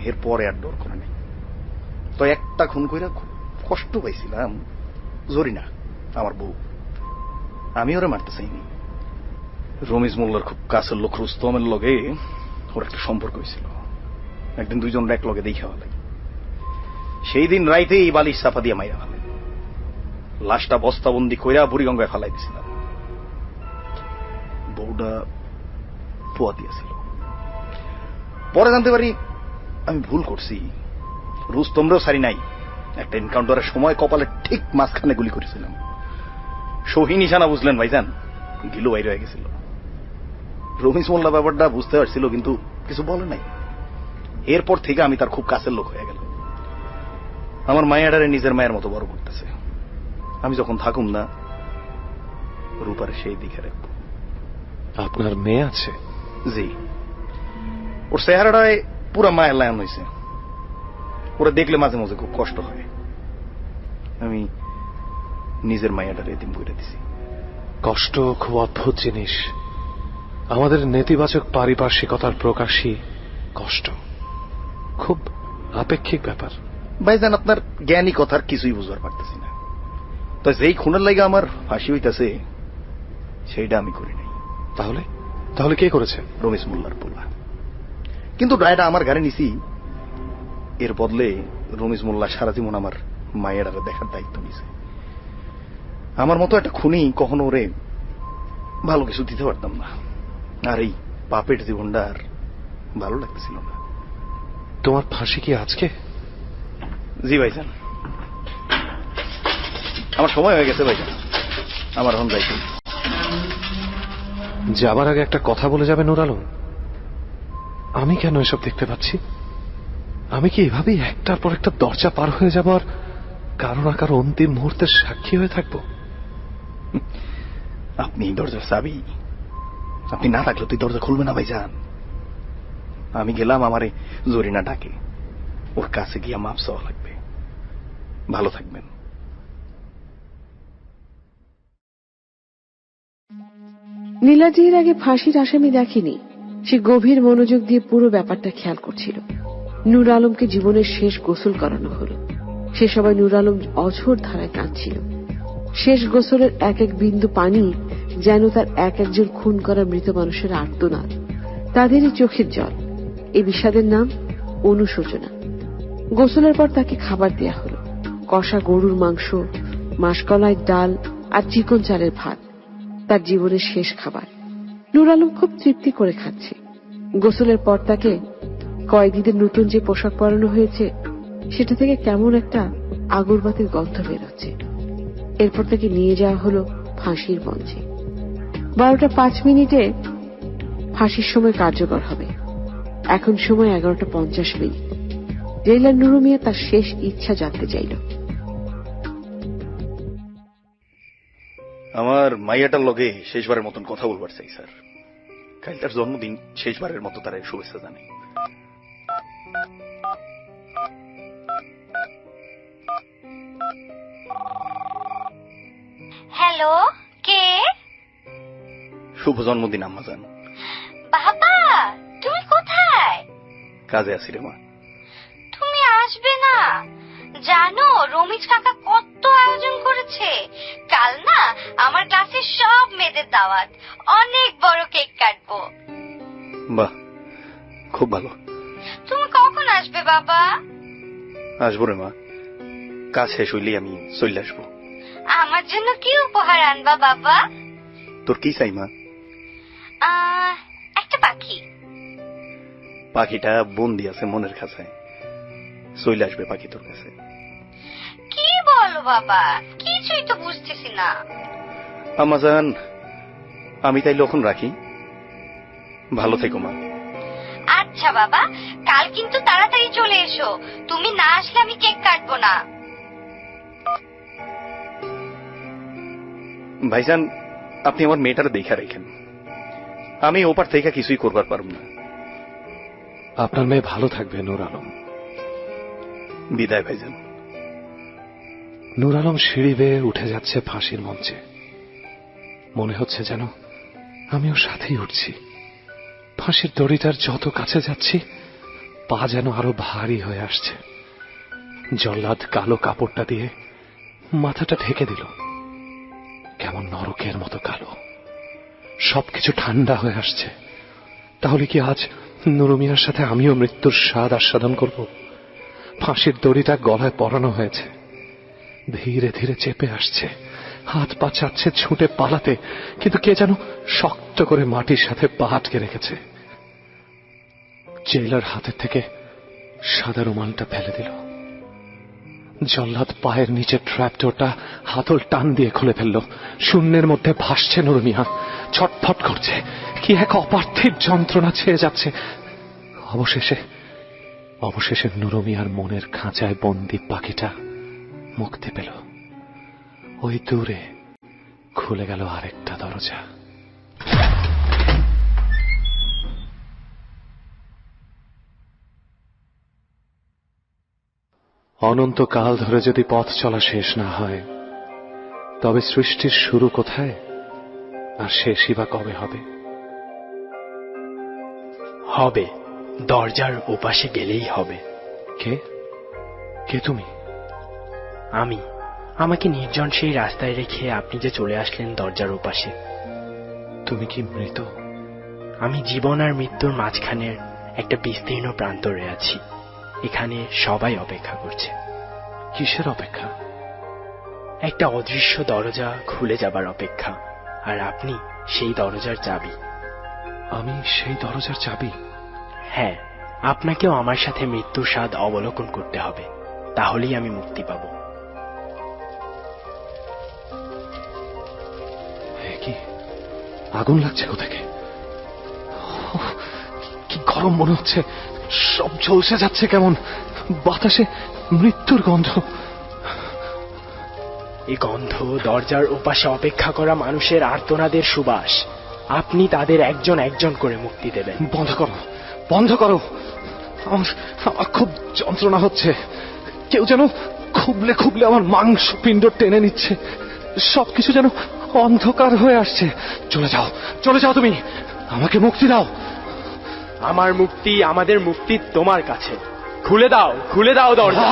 এর পরে আর ডর করে নাই। তো একটা খুন কইরা খুব কষ্ট পাইছিলাম। জরিনা আমার বউ, আমি ওরা মারতে চাইনি। রমিজ মোল্লার খুব কাছের লোক রুস্তমের লগে ওর একটা সম্পর্ক হয়েছিল। একদিন 2 জন এক লগে দেখা হলে সেই দিন রাইতে এই বালিশ চাপা দিয়ে মাইরা ফেলে। লাশটা বস্তাবন্দি কইরা বুড়িগঙ্গায় ফালাই দিছিলাম। বউটা পোয়াতি ছিল। পরে জানতে পারি আমি ভুল করছি, রুস্তমরেও সারি নাই। একটা এনকাউন্টারের সময় কপালে ঠিক মাঝখানে গুলি করেছিলাম। সহি নিশানা বুঝলেন ভাইজান, গিলো বাইরে হয়ে গেছিল। রমিজ মোল্লা ব্যাপারটা বুঝতে পারছিল কিন্তু কিছু বলে নাই। এরপর থেকে আমি তার খুব কাছের লোক হয়ে গেল। আমার মায়াডারে নিজের মায়ের মতো বড় করতেছে। আমি যখন থাকুম না, রূপারে সেই দিকে রাখবো। আপনার মেয়ে আছে? জি, ওর চেহারাটায় পুরা মায়ের লায়ন হয়েছে। ওরা দেখলে মাঝে মাঝে খুব কষ্ট হয়। আমি নিজের মায়াটারে এতিম করে দিছি। কষ্ট খুব অদ্ভুত জিনিস। আমাদের নেতিবাচক পারিপার্শ্বিকতার প্রকাশই কষ্ট। খুব আপেক্ষিক ব্যাপার। ভাইজান, আপনার জ্ঞানী কথার কিছুই বুঝবার পারতেছি না। তো যেই খুনের লাগে আমার ফাঁসি হইতেছে, সেইটা আমি করি নাই। তাহলে তাহলে কে করেছে? রমেশ মোল্লার পোলা। কিন্তু রায়টা আমার ঘরে নিছি। এর বদলে রমেশ মোল্লা সারা জীবন আমার মায়েরা দেখার দায়িত্ব নিছে। আমার মতো একটা খুনি কখনো ওরে ভালো কিছু দিতে পারতাম না। আর এই পাপের জীবনটা আর ভালো লাগতেছিল না। তোমার ফাঁসি কি আজকে? জি ভাইজান, আমার সময় হয়ে গেছে ভাইজান, আমার এখন যাইতে। যাবার আগে একটা কথা বলে যাবে নূর আলম। আমি কেন এসব দেখতে পাচ্ছি? আমি কি এভাবেই একটার পর একটা দরজা পার হয়ে যাব আর কারো না কারো অন্তিম মুহূর্তের সাক্ষী হয়ে থাকবো? আপনি দরজার চাবি, আপনি না থাকলে তুই দরজা খুলবে না ভাইজান। আমি গেলাম, আমারে জরিনা ডাকে, ওর কাছে গিয়া মাপ চাওয়া লাগবে। ভালো থাকবেন। নীলাদ্রির আগে ফাঁসির আসামি দেখেনি। সে গভীর মনোযোগ দিয়ে পুরো ব্যাপারটা খেয়াল করছিল। নূর আলমকে জীবনের শেষ গোসল করানো হলো। সে সময় নূর আলম অঝোর ধারায় কাঁদছিল। শেষ গোসলের এক এক বিন্দু পানি যেন তার এক একজন খুন করা মৃত মানুষের আর্তনাদ, তাদেরই চোখের জল। এই বিষাদের নাম অনুশোচনা। গোসলের পর তাকে খাবার দেয়া হলো। কষা গরুর মাংস, মাসকলাই ডাল আর চিকন চালের ভাত, তার জীবনের শেষ খাবার। নূর আলম খুব তৃপ্তি করে খাচ্ছে। গোসলের পর তাকে কয়েদিদের নতুন যে পোশাক পরানো হয়েছে, সেটা থেকে কেমন একটা আগরবাতির গন্ধ বেরোচ্ছে। এরপর তাকে নিয়ে যাওয়া হলো ফাঁসির মঞ্চে। 12:05 ফাঁসির সময় কার্যকর হবে। এখন সময় 11:50। জেলার নুরু মিয়া তার শেষ ইচ্ছা জানতে চাইল। আমার মাইয়াটার লগে শেষবারের মতন কথা বলবার চাই স্যার। কাল তার জন্মদিন, শেষবারের মতো তার শুভেচ্ছা জানাই। হ্যালো, কে? শুভ জন্মদিন আম্মাজান। বাবা, তুমি কোথায়? কাজে আছি রে মা। তুমি আসবে না? জানো রমিজ কাকা কত আয়োজন করেছে। কাল না আমার ক্লাসের সব মেয়েদের দাওয়াত, অনেক বড় কেক কাটবো। বাহ, খুব ভালো। তুমি কখন আসবে বাবা? আসবো রে মা, কাজ শেষ হইলেই আমি চলে আসবো। আমার জন্য কি উপহার আনবা বাবা? তোর কি চাই মা? একটা পাখি। পাখিটা বন্দি আছে মনের খাঁচায়, চলে আসবে পাখি তোর কাছে। কি বলো বাবা, কিছুই তো বুঝতেছি না। আম্মাজান, আমি তাই লক্ষণ রাখি। ভালো থেকো মা। আচ্ছা বাবা, কাল কিন্তু তাড়াতাড়ি চলে এসো। তুমি না আসলে আমি কেক কাটবো না। ভাইজান, আপনি আমার মেয়েটার দেখা রেখেন। আমি ওপার থেকে কিছুই করবার পারব না। আপনার মেয়ে ভালো থাকবে নূর আলম। বিদায় ভাইজান। নূর আলম সিঁড়ি বেয়ে উঠে যাচ্ছে ফাঁসির মঞ্চে। মনে হচ্ছে যেন আমিও সাথেই উঠছি। ফাঁসির দড়িটার যত কাছে যাচ্ছি, পা যেন আরো ভারী হয়ে আসছে। জল্লাদ কালো কাপড়টা দিয়ে মাথাটা ঢেকে দিল। কেমন নরকের মতো কালো। সবকিছু ঠান্ডা হয়ে আসছে। তাহলে কি আজ নুরু মিয়ার সাথে আমিও মৃত্যুর স্বাদ আস্বাদন করব? ফাঁসির দড়িটা গলায় পরানো হয়েছে। ধীরে ধীরে চেপে আসছে, হাত পা চাচ্ছে ছুটে পালাতে, কিন্তু কে যেন শক্ত করে মাটির সাথে পা আটকে রেখেছে। জেলার হাতের থেকে সাদা রুমালটা ফেলে দিল। জল্লাদ পায়ের নিচে ট্র্যাপডোরটা হাতল টান দিয়ে খুলে ফেলল। শূন্যের মধ্যে ভাসছে নুরু মিয়া, ছটফট করছে, কি এক অপার্থিব যন্ত্রণা ছেয়ে যাচ্ছে। অবশেষে নুরু মিয়ার মনের খাঁচায় বন্দি পাখিটা মুক্তি পেল। ওই দূরে খুলে গেল আরেকটা দরজা। অনন্তকাল ধরে যদি পথ চলা শেষ না হয়, তবে সৃষ্টির শুরু কোথায় আর শেষই বা কবে হবে? হবে, দরজার ওপাশে গেলেই হবে। কে কে তুমি? আমি। আমাকে নির্জন সেই রাস্তায় রেখে আপনি যে চলে আসলেন দরজার ওপাশে। তুমি কি মৃত? আমি জীবন আর মৃত্যুর মাঝখানের একটা বিস্তীর্ণ প্রান্তরে আছি। এখানে সবাই অপেক্ষা করছে। কিসের অপেক্ষা? একটা অদৃশ্য দরজা খুলে যাবার অপেক্ষা, আর আপনি সেই দরজার চাবি। আমি সেই দরজার চাবি? হ্যাঁ, আপনাকেও আমার সাথে মৃত্যুর স্বাদ অবলোকন করতে হবে, তাহলেই আমি মুক্তি পাব। কি আগুন লাগছে কোথেকে? কি গরম মনে হচ্ছে, সব ঝলসে যাচ্ছে কেমন, বাতাসে মৃত্যুর গন্ধ। এই গন্ধ দরজার ওপাশে অপেক্ষা করা মানুষের আর্তনাদের সুবাস। আপনি তাদের একজন একজন করে মুক্তি দেবেন। বন্ধ করো, বন্ধ করো, আমার খুব যন্ত্রণা হচ্ছে। কেউ যেন খুবলে খুবলে আমার মাংস পিণ্ড টেনে নিচ্ছে, সবকিছু যেন অন্ধকার হয়ে আসছে। চলে যাও, চলে যাও, তুমি আমাকে মুক্তি দাও। আমার মুক্তি, আমাদের মুক্তি তোমার কাছে। খুলে দাও, খুলে দাও দরজা।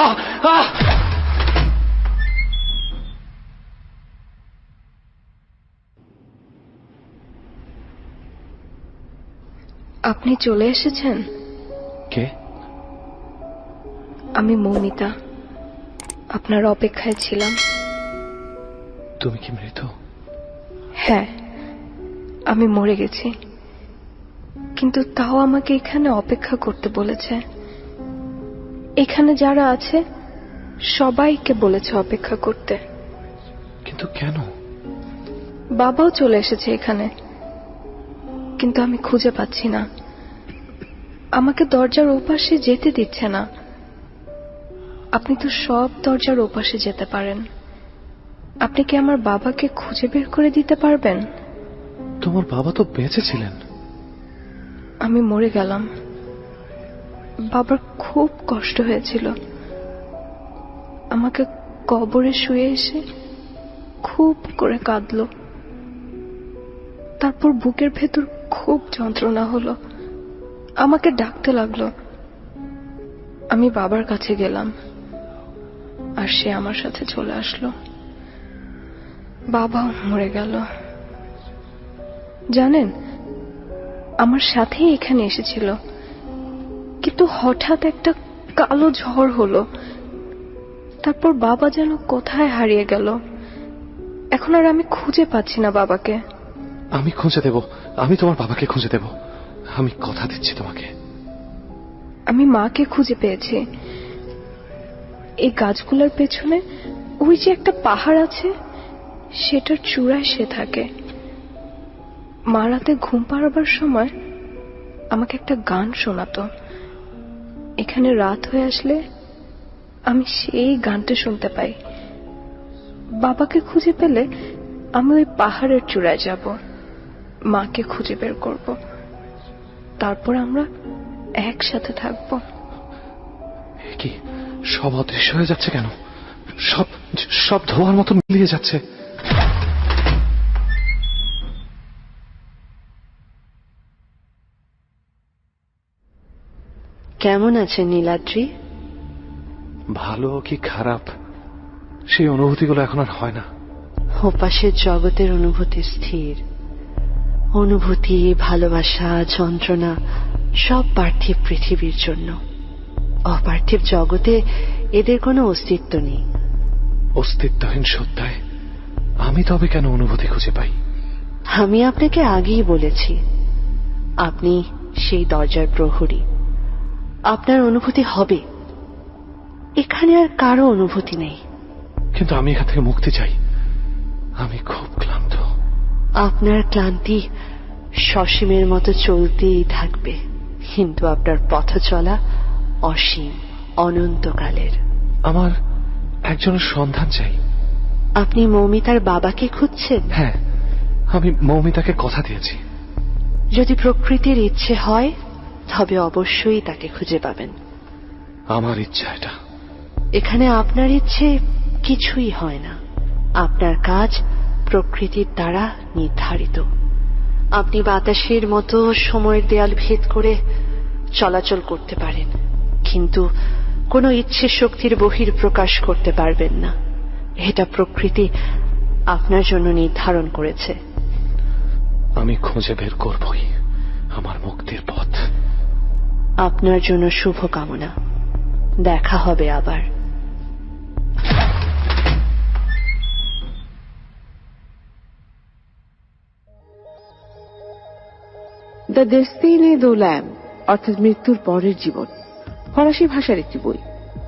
আপনি চলে এসেছেন? কে? আমি মৌমিতা, আপনার অপেক্ষায় ছিলাম। তুমি কি মৃত? হ্যাঁ, আমি মরে গেছি, কিন্তু তাও আমাকে এখানে অপেক্ষা করতে বলেছে। এখানে যারা আছে সবাইকে বলেছে অপেক্ষা করতে। কিন্তু কেন? বাবাও চলে এসেছে এখানে, কিন্তু আমি খুঁজে পাচ্ছি না। আমাকে দরজার ওপাশে যেতে দিচ্ছে না। আপনি তো সব দরজার ওপাশে যেতে পারেন। আপনি কি আমার বাবাকে খুঁজে বের করে দিতে পারবেন? তোমার বাবা তো বেঁচে ছিলেন। আমি মরে গেলাম। বাবার খুব কষ্ট হয়েছিল। আমাকে কবরে শুয়ে এসে খুব করে কাঁদলো। তারপর বুকের ভেতর খুব যন্ত্রণা হলো, আমাকে ডাকতে লাগলো। আমি বাবার কাছে গেলাম, আর সে আমার সাথে চলে আসলো। বাবাও মরে গেল। জানেন, আমার সাথে এখানে এসেছিল, কিন্তু হঠাৎ একটা কালো ঝড় হলো। তারপর বাবা যেন কোথায় হারিয়ে গেল। এখন আর আমি খুঁজে পাচ্ছি না বাবাকে। আমি খুঁজে দেব, আমি তোমার বাবাকে খুঁজে দেব, আমি কথা দিচ্ছি তোমাকে। আমি মাকে খুঁজে পেয়েছি। এই গাছগুলোর পেছনে ওই যে একটা পাহাড় আছে, সেটার চূড়ায় সে থাকে। মা রাতে ঘুম পাড়াবার সময় আমাকে একটা গান শোনাতো। এখানে রাত হয়ে আসলে আমি সেই গানটা শুনতে পাই। বাবাকে খুঁজে পেলে আমি ওই পাহাড়ের চূড়ায় যাব, মাকে খুঁজে বের করব, তারপর আমরা একসাথে থাকব। কি সব অদৃশ্য হয়ে যাচ্ছে কেন? সব সব ধোয়ার মতো মিলিয়ে যাচ্ছে। কেমন আছেন নীলাদ্রি? ভালো কি খারাপ সেই অনুভূতিগুলো এখন আর হয় না। ওপাশের জগতের অনুভূতি স্থির। অনুভূতি, ভালোবাসা, যন্ত্রণা সব পার্থিব পৃথিবীর জন্য। অপার্থিব জগতে এদের কোনো অস্তিত্ব নেই। অস্তিত্বহীন সত্তায় আমি তবে কেন অনুভূতি খুঁজে পাই? আমি আপনাকে আগেই বলেছি, আপনি সেই দরজার প্রহরী। আপনার অনুভূতি হবে। এখানে আর কারো অনুভূতি নেই। কিন্তু আমি এখান থেকে মুক্তি চাই। আমি খুব ক্লান্ত। আপনার ক্লান্তি সসীমের মতো চলতেই থাকবে, কিন্তু আপনার পথ চলা অসীম, অনন্তকালের। আমার একজনের সন্ধান চাই। আপনি মৌমিতার বাবাকে খুঁজছেন? হ্যাঁ, আমি মৌমিতাকে কথা দিয়েছি। যদি প্রকৃতির ইচ্ছে হয় তবে অবশ্যই তাকে খুঁজে পাবেন। আমার ইচ্ছা এটা। এখানে আপনার ইচ্ছে কিছুই হয় না। আপনার কাজ প্রকৃতির দ্বারা নির্ধারিত। আপনি বাতাসের মতো সময়ের দেয়াল ভেদ করে চলাচল করতে পারেন, কিন্তু কোনো ইচ্ছে শক্তির বহির প্রকাশ করতে পারবেন না। এটা প্রকৃতি আপনার জন্য নির্ধারণ করেছে। আমি খুঁজে বের করবই আমার মুক্তির পথ। আপনার জন্য শুভকামনা। দেখা হবে আবার। দ্য ডেস্টিনি দো ল্যাম, অর্থাৎ মৃত্যুর পরের জীবন, ফরাসি ভাষার একটি বই।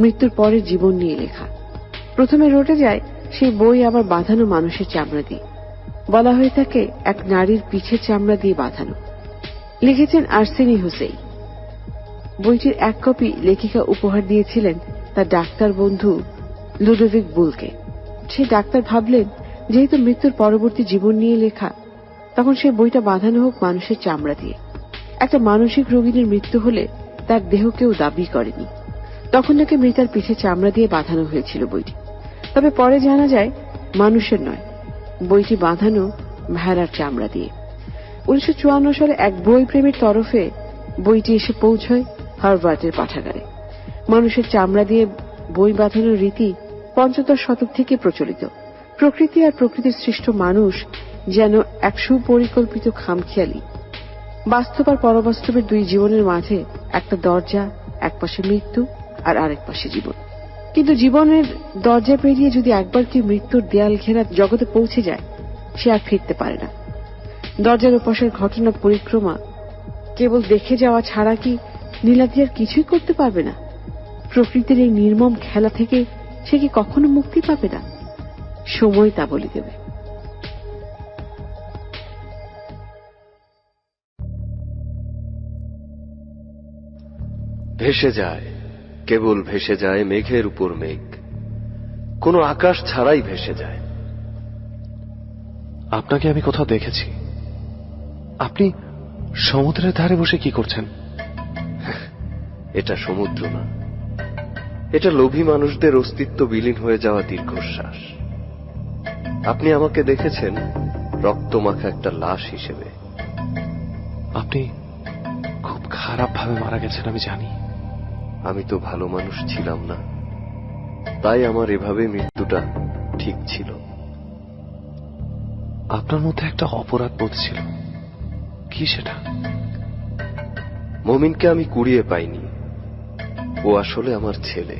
মৃত্যুর পরের জীবন নিয়ে লেখা। প্রথমে রটে যায় সেই বই আবার বাঁধানো মানুষের চামড়া দিয়ে। বলা হয়ে থাকে এক নারীর পিঠের চামড়া দিয়ে বাঁধানো। লিখেছেন আর্সেনি হুসেইন। বইটির এক কপি লেখিকা উপহার দিয়েছিলেন তার ডাক্তার বন্ধু লুডোভিক বুলকে। সেই ডাক্তার ভাবলেন, যেহেতু মৃত্যুর পরবর্তী জীবন নিয়ে লেখা, তখন সেই বইটা বাঁধানো হোক মানুষের চামড়া দিয়ে। একটা মানসিক রোগীর মৃত্যু হলে তার দেহ কেউ দাবি করেনি, তখন নাকি মৃতার পিঠে চামড়া দিয়ে বাঁধানো হয়েছিল বইটি। তবে পরে জানা যায় মানুষের নয়, বইটি বাঁধানো ভেড়ার চামড়া দিয়ে। 1954 সালে এক বই প্রেমীর তরফে বইটি এসে পৌঁছয় হার্ভার্ডের পাঠাগারে। মানুষের চামড়া দিয়ে বই বাঁধানোর রীতি 75 শতক থেকে প্রচলিত। প্রকৃতি আর প্রকৃতির সৃষ্ট মানুষ যেন এক সুপরিকল্পিত খামখেয়ালি। বাস্তব আর পরবাস্তবের দুই জীবনের মাঝে একটা দরজা, এক পাশে মৃত্যু আর আরেক পাশে জীবন। কিন্তু জীবনের দরজা পেরিয়ে যদি একবার কেউ মৃত্যুর দেয়াল ঘেরা জগতে পৌঁছে যায়, সে আর ফিরতে পারে না। দরজার ওপাশের ঘটনা পরিক্রমা কেবল দেখে যাওয়া ছাড়া কি নীলাদ্রি আর কিছুই করতে পারবে না? প্রকৃতির এই নির্মম খেলা থেকে সে কি কখনো মুক্তি পাবে না? সময় তা বলে দেবে। ভেসে যায়, কেবল ভেসে যায় মেঘের উপর মেঘ, কোনো আকাশ ছাড়াই ভেসে যায়। আপনাকে আমি কোথাও দেখেছি। আপনি সমুদ্রের ধারে বসে কি করছেন? এটা সমুদ্র না, এটা লোভী মানুষদের অস্তিত্ব বিলীন হয়ে যাওয়া দীর্ঘশ্বাস। আপনি আমাকে দেখেছেন রক্তমাখা একটা লাশ হিসেবে। আপনি খুব খারাপ ভাবে মারা গেছেন, আমি জানি। আমি তো ভালো মানুষ ছিলাম না, তাই আমার এভাবে মৃত্যুটা ঠিক ছিল। আপনার মধ্যে একটা অপরাধ বোধ ছিল, কি সেটা? মমিনকে আমি কুড়িয়ে পাইনি। ও আসলে আমার ছেলে।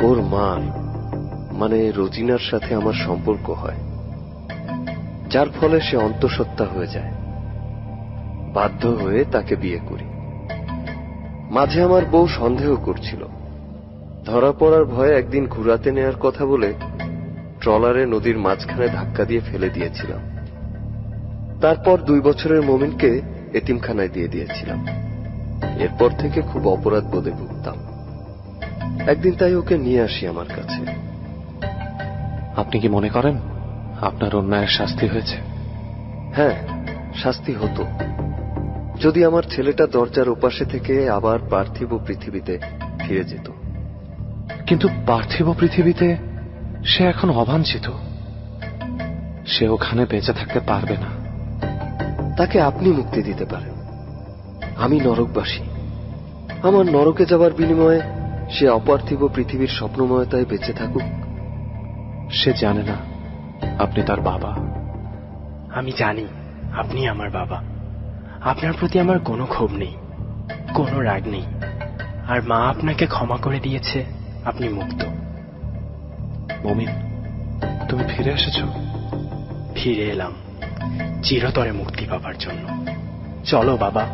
ওর মার মানে রোজিনার সাথে আমার সম্পর্ক হয়, যার ফলে সে অন্তঃসত্ত্বা হয়ে যায়। বাধ্য হয়ে তাকে বিয়ে করি। মাঝে আমার বউ সন্দেহ করছিল। ধরা পড়ার ভয়ে একদিন ঘুরাতে নেয়ার কথা বলে ট্রলারে নদীর মাঝখানে ধাক্কা দিয়ে ফেলে দিয়েছিলাম। তারপর 2 বছরের মমিনকে এতিমখানায় দিয়ে দিয়েছিলাম। এরপর থেকে খুব অপরাধ বোধে ভুগতাম। একদিন তাই ওকে নিয়ে আসি আমার কাছে। আপনি কি মনে করেন আপনার অন্যায়ের শাস্তি হয়েছে? হ্যাঁ, শাস্তি হতো যদি আমার ছেলেটা দরজার ওপাশে থেকে আবার পার্থিব পৃথিবীতে ফিরে যেত। কিন্তু পার্থিব পৃথিবীতে সে এখন অবাঞ্ছিত। সে ওখানে বেঁচে থাকতে পারবে না। তাকে আপনি মুক্তি দিতে পারেন। আমি নরকবাসী। আমার নরকে যাবার বিনিময়ে সে অপার্থিব পৃথিবীর স্বপ্নময়তায় বেঁচে থাকুক। সে জানে না আপনি তার বাবা। আমি জানি আপনি আমার বাবা। আপনার প্রতি আমার কোনো ক্ষোভ নেই, কোনো রাগ নেই। আর মা আপনাকে ক্ষমা করে দিয়েছে, আপনি মুক্ত। মমিন, তুমি ফিরে এসেছো? ফিরে এলাম চিরতরে মুক্তি পাবার জন্য। চলো বাবা,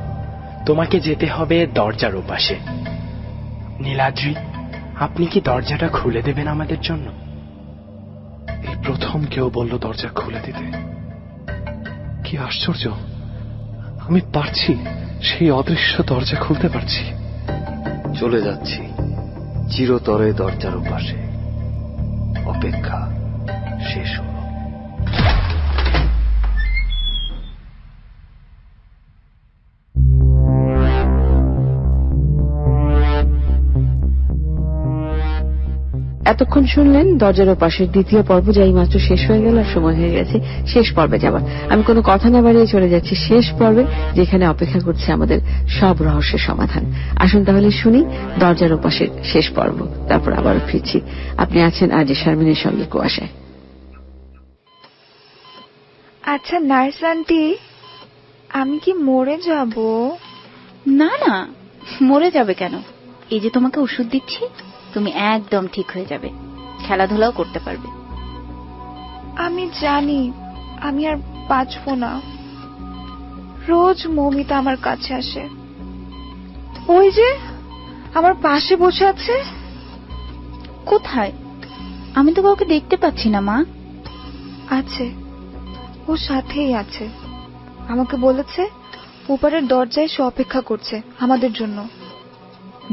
তোমাকে যেতে হবে দরজার ওপাশে। নীলাদ্রি, আপনি কি দরজাটা খুলে দেবেন আমাদের জন্য? এই প্রথম কেউ বলল দরজা খুলে দিতে। কি আশ্চর্য, আমি পারছি, সেই অদৃশ্য দরজা খুলতে পারছি। চলে যাচ্ছি চিরতরে দরজার পাশে। অপেক্ষা শেষ হল। এতক্ষণ শুনলেন দরজার পাশের দ্বিতীয় পর্ব, যাই মাত্র শেষ হয়ে গেল, আর সময় হয়ে গেছে শেষ পর্বে যাবার। আমি কোনো কথা না বাড়িয়ে চলে যাচ্ছি শেষ পর্বে, যেখানে অপেক্ষা করছে আমাদের সব রহস্যের সমাধান। আসুন তাহলে শুনি দরজার পাশের শেষ পর্ব, তারপর আবারও ফিরছি। আপনি আছেন আরজে শারমিনের সঙ্গে কুয়াশায়। আচ্ছা নার্স আন্টি, আমি কি মরে যাব? না না, মরে যাবে কেন? এই যে তোমাকে ওষুধ দিচ্ছি, তুমি একদম ঠিক হয়ে যাবে, খেলাধুলাও করতে পারবে। আমি জানি আমি আর বাঁচবো না। রোজ মৌমিতা আমার কাছে আসে, ওই যে আমার পাশে বসে আছে। কোথায়? আমি তো কাউকে দেখতে পাচ্ছি না মা। আছে, ও সাথেই আছে। আমাকে বলেছে ওপারের দরজায় সে অপেক্ষা করছে আমাদের জন্য।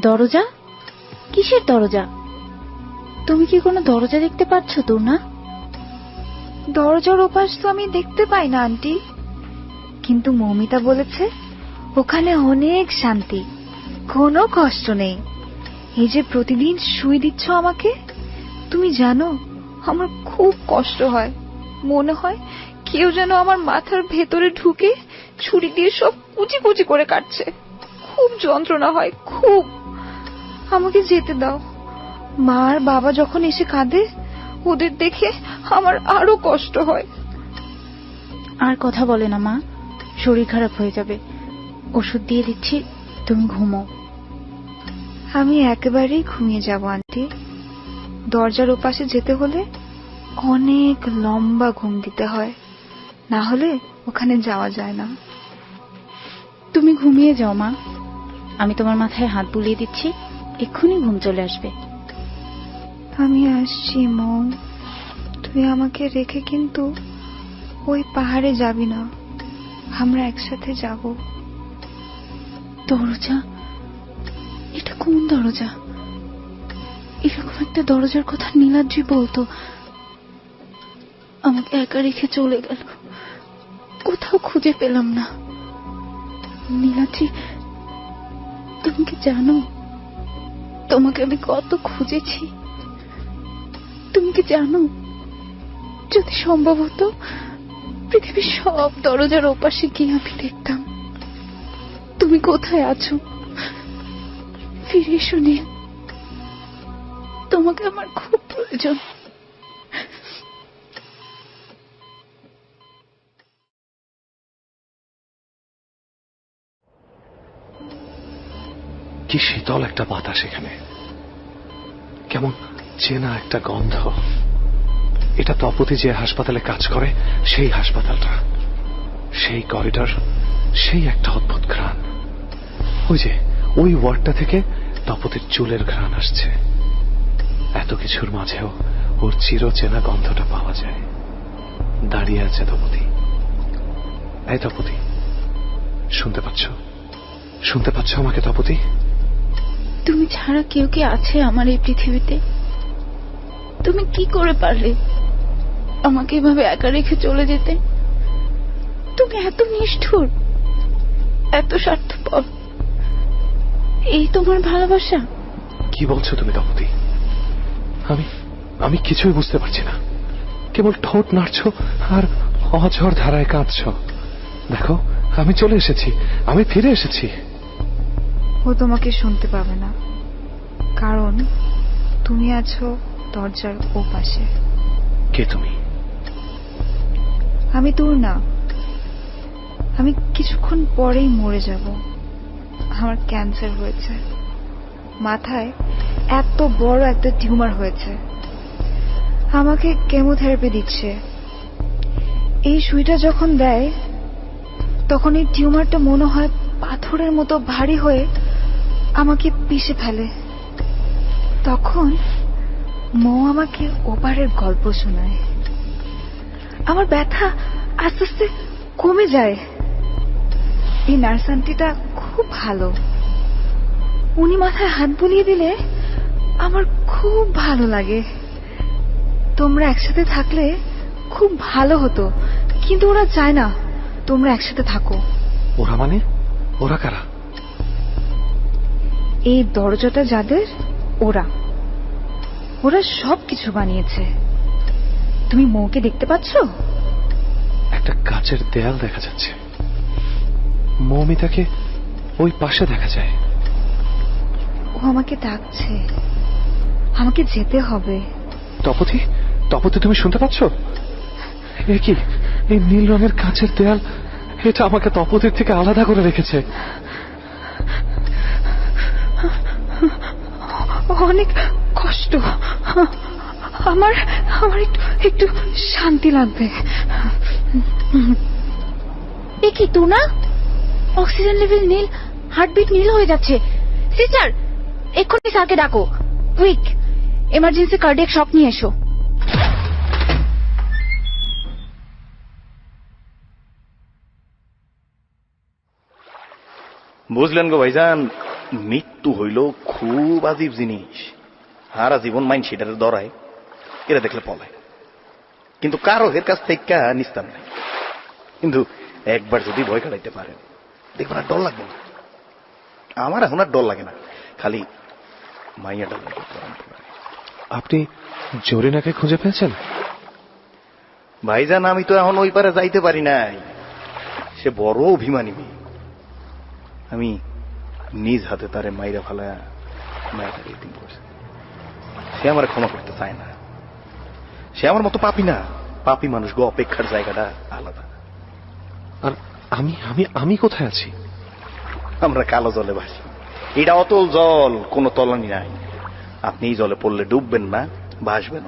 দরজা? কিসের দরজা? তুমি কি কোনো দরজা দেখতে পাচ্ছ তো? না, দরজার ওপাশ তো আমি দেখতে পাই না আন্টি, কিন্তু মৌমিতা বলেছে ওখানে অনেক শান্তি, কোনো কষ্ট নেই। এই যে প্রতিদিন সুই দিচ্ছ আমাকে, তুমি জানো আমার খুব কষ্ট হয়। মনে হয় কেউ যেন আমার মাথার ভেতরে ঢুকে ছুরি দিয়ে সব কুচি কুচি করে কাটছে। খুব যন্ত্রণা হয়, খুব। আমাকে যেতে দাও। মা আর বাবা যখন এসে কাঁদে, ওদের দেখে আমার আরো কষ্ট হয়। আর কথা বলে না মা, শরীর খারাপ হয়ে যাবে। ওষুধ দিয়ে দিচ্ছি, তুমি ঘুমো। আমি একেবারেই ঘুমিয়ে যাব আন্টি। দরজার ওপাশে যেতে হলে অনেক লম্বা ঘুম দিতে হয়, না হলে ওখানে যাওয়া যায় না। তুমি ঘুমিয়ে যাও মা, আমি তোমার মাথায় হাত বুলিয়ে দিচ্ছি, এক্ষুনি ঘুম চলে আসবে। আমি আসছি মৌ, তুই আমাকে রেখে কিন্তু ওই পাহাড়ে যাবি না, আমরা একসাথে যাব। দরজা? এটা কোন দরজা? এরকম একটা দরজার কথা নীলাদ্রি বলতো, আমাকে একা রেখে চলে গেল, কোথাও খুঁজে পেলাম না। নীলাদ্রি, তুমি কি জানো তোমাকে আমি কত খুঁজেছি? তুমি কি জানো, যদি সম্ভব হতো পৃথিবীর সব দরজার ওপাশে গিয়ে আমি দেখতাম তুমি কোথায় আছো। ফিরে এসো নীল, তোমাকে আমার খুব প্রয়োজন। কি শীতল একটা বাতাস এখানে, কেমন চেনা একটা গন্ধ। এটা তপতি যে হাসপাতালে কাজ করে সেই হাসপাতালটা, সেই করিডর, সেই একটা অদ্ভুত ঘ্রাণ। ওই যে ওই ওয়ার্ডটা থেকে তপতির চুলের ঘ্রাণ আসছে। এত কিছুর মাঝেও ওর চিরচেনা গন্ধটা পাওয়া যায়। দাঁড়িয়ে আছে তপতি। এই তপতি, শুনতে পাচ্ছ? শুনতে পাচ্ছ আমাকে তপতি? তুমি ছাড়া কেউ কি আছে আমার এই পৃথিবীতে? তুমি কি করে পারলে আমাকে এভাবে একা রেখে চলে যেতে? তুমি এত নিষ্ঠুর, এত স্বার্থপর, এই তোমার ভালোবাসা? কি বলছো তুমি তপতি? আমি কিছুই বুঝতে পারছি না। কেবল ঠোঁট নাড়ছ আর অঝড় ধারায় কাঁদছ। দেখো, আমি চলে এসেছি, আমি ফিরে এসেছি। ও তোমাকে শুনতে পাবে না, কারণ তুমি আছো দরজার ও পাশে। কে তুমি? আমি দূর না, আমি কিছুক্ষণ পরেই মরে যাব। আমার ক্যান্সার হয়েছে, মাথায় এত বড় একটা টিউমার হয়েছে। আমাকে কেমোথেরাপি দিচ্ছে। এই সুইটা যখন দেয় তখন এই টিউমারটা মনে হয় পাথরের মতো ভারী হয়ে আমাকে পিষে ফেলে। তখন মৌ আমাকে ওপারের গল্প শোনায়। আমার ব্যথা আস্তে আস্তে কমে যায়। এই নার্স আন্টিটা খুব ভালো। উনি মাথায় হাত বুলিয়ে দিলে আমার খুব ভালো লাগে। তোমরা একসাথে থাকলে খুব ভালো হতো, কিন্তু ওরা চায় না তোমরা একসাথে থাকো। ওরা মানে? ওরা কারা? এই দরজাটা যাদের, ওরা ওরা সবকিছু বানিয়েছে। তুমি মৌকে দেখতে পাচ্ছ? একটা কাচের দেয়াল দেখা যাচ্ছে। মৌমিতাকে ওই পাশে দেখা যায়। ও আমাকে ডাকছে, আমাকে যেতে হবে। তপতি, তপতি তুমি শুনতে পাচ্ছ? এ কি, এই নীল রঙের কাচের দেয়াল, এটা আমাকে তপতির থেকে আলাদা করে রেখেছে। অনেক কষ্ট। আমার আমার একটু একটু শান্তি লাগবে। এ কি তো না, অক্সিজেন লেভেল নীল, হার্টবিট নীল হয়ে যাচ্ছে। সিস্টার, এক্ষুনি স্যারকে ডাকো। কুইক, এমার্জেন্সি কার্ডিয়াক শক নিয়ে এসো। বুঝলেন গো ভাইজান, মৃত্যু হইল খুব আজীব জিনিস। সারা জীবন মাইন সেটার দরায়, এরা দেখলে পলায়, কিন্তু কারো এর কাছ থেকে নিস্তার নাই। কিন্তু একবার যদি ভয় কাটাইতে পারেন, দেখবেন আর ডর লাগবে না। আমার এখন আর ডর লাগে না, খালি মাইয়াটা লাগে। আপনি জরিনাকে খুঁজে পেয়েছেন? ভাইজান, আমি তো এখন ওই পারে যাইতে পারি নাই। সে বড় অভিমানী মেয়ে। আমি নিজ হাতে তারে মাইরা ফালা মায়ের দিন করছে। সে আমার ক্ষমা করতে চায় না। সে আমার মতো পাপি না। পাপি মানুষ গো, অপেক্ষার জায়গাটা আলাদা। আর আমি আমি আমি কোথায় আছি? আমরা কালো জলে ভাসি। এটা অতল জল, কোনো তলানি নাই। আপনি এই জলে পড়লে ডুববেন না, ভাসবেন।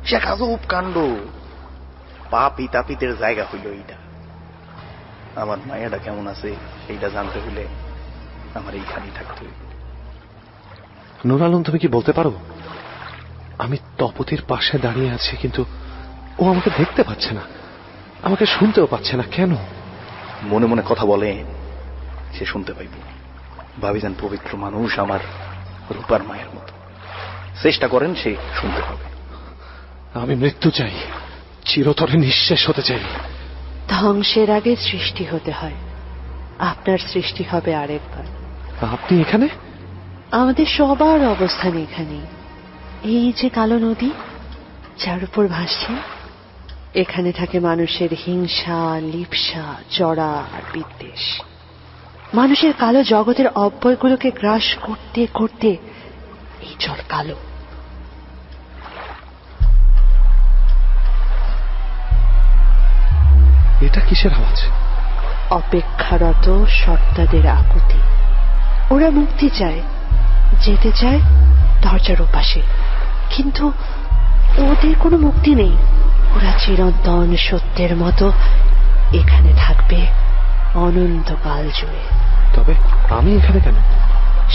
সে আজব কাণ্ড। পাপি তাপিতের জায়গা হইল এইটা। আমার মায়াটা কেমন আছে সেইটা জানতে হইলে আমার এইখানেই থাকতে হইল। নূর আলম, তুমি কি বলতে পারো? আমি তপতির পাশে দাঁড়িয়ে আছি, কিন্তু ও আমাকে দেখতে পাচ্ছে না, আমাকে শুনতেও পাচ্ছে না। কেন? মনে মনে কথা বলেন, সে শুনতে পাইব। ভাবিজান পবিত্র মানুষ, আমার রূপার মায়ের মতো। চেষ্টা করেন, সে শুনতে পাবে। আমি মৃত্যু চাই, চিরতরে নিঃশেষ হতে চাই। ধ্বংসের আগে সৃষ্টি হতে হয়। আপনার সৃষ্টি হবে আরেকবার। আপনি এখানে? আমাদের সবার অবস্থান এখানে। এই যে কালো নদী যার উপর ভাসছে, এখানে থাকে মানুষের হিংসা, লিপ্সা, জড়া আর বিদ্বেষ। মানুষের কালো জগতের অব্যয়গুলোকে গ্রাস করতে করতে এই জল কালো। এটা কিসের আওয়াজ? অপেক্ষারত সত্তাদের আকুতি। ওরা মুক্তি চায়, যেতে চায় দরজার ওপাশে, কিন্তু ওদের কোনো মুক্তি নেই। ওরা চিরন্তন সত্যের মতো এখানে থাকবে অনন্তকাল জুড়ে। তবে আমি এখানে কেন?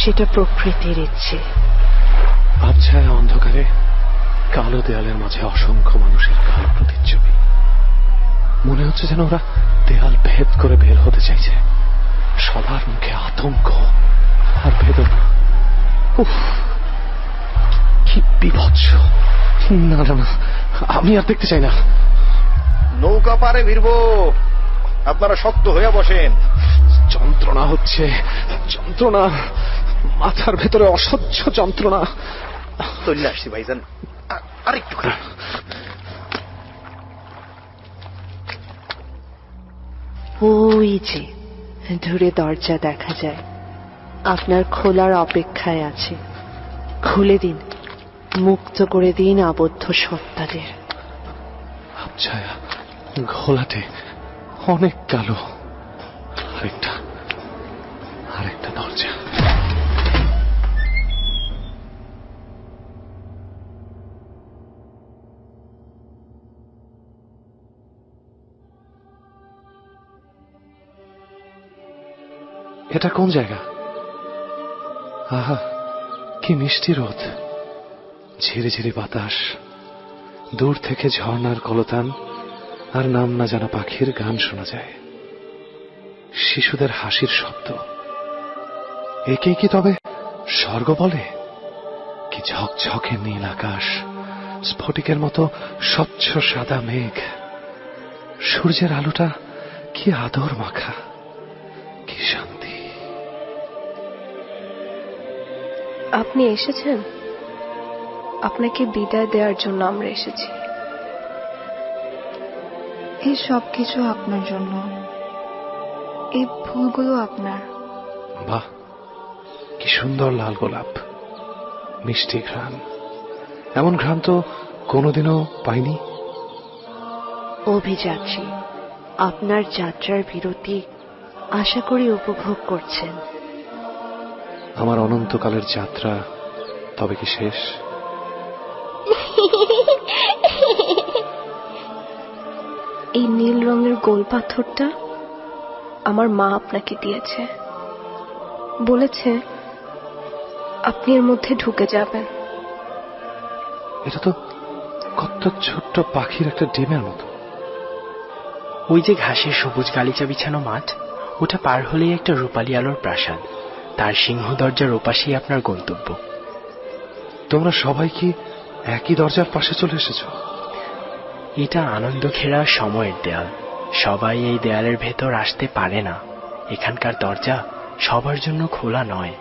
সেটা প্রকৃতির ইচ্ছে। আবছায়া অন্ধকারে কালো দেয়ালের মাঝে অসংখ্য মানুষের কালো প্রতিচ্ছবি। মনে হচ্ছে যেন ওরা দেয়াল ভেদ করে বের হতে চাইছে। সবার মুখে আতঙ্ক আর বেদনা। উফ, কি বিভৎস! না না না, আমি আর দেখতে চাই না। নৌকা পারে ভিড়ব, আপনারা শক্ত হয়ে বসেন। যন্ত্রণা হচ্ছে, যন্ত্রণা, মাথার ভেতরে অসহ্য যন্ত্রণা। চলে আসছি ভাইজান, আরেকটু। ওই যে দূরে দরজা দেখা যায়, আপনার খোলার অপেক্ষায় আছে। খুলে দিন, মুক্ত করে দিন আবদ্ধ সত্তাদের। আবছায়া ঘোলাটে অনেক কালো। আরেকটা দরজা। এটা কোন জায়গা? আহা, কি মিষ্টি রোদ, ঝিরিঝিরি বাতাস, দূর থেকে ঝর্ণার কলতান আর নাম না জানা পাখির গান শোনা যায়, শিশুদের হাসির শব্দ। একেই কি তবে স্বর্গ বলে? কি ঝকঝকে নীল আকাশ, স্ফটিকের মতো স্বচ্ছ সাদা মেঘ, সূর্যের আলোটা কি আদর মাখা, কি শান্তি। আপনি এসেছেন? আপনাকে বিদায় দেওয়ার জন্য আমরা এসেছি। এই সব কিছু আপনার জন্য, এই ফুলগুলো আপনার। বাহ, কি সুন্দর লাল গোলাপ, মিষ্টি ঘ্রাণ। এমন ঘ্রাণ তো কোনোদিনও পাইনি। অভিযাত্রী, আপনার যাত্রার বিরতি আশা করি উপভোগ করছেন। আমার অনন্তকালের যাত্রা তবে কি শেষ? এই নীল রঙের গোল পাথরটা আমার মা আপনাকে দিয়েছে, বলেছে আপনি এর মধ্যে ঢুকে যাবেন। এটা তো কত ছোট্ট পাখির একটা ডিমের মতো। ওই যে ঘাসের সবুজ গালিচা বিছানো মাঠ, ওটা পার হলেই একটা রূপালী আলোর প্রাসাদ, তার সিংহ দরজার ওপাশেই আপনার গন্তব্য। তোমরা সবাই কি একই দরজার পাশে চলে এসেছো? এটা আনন্দ ঘেরা সময়ের দেয়াল, সবাই এই দেয়ালের ভেতর আসতে পারে না। এখানকার দরজা সবার জন্য খোলা নয়।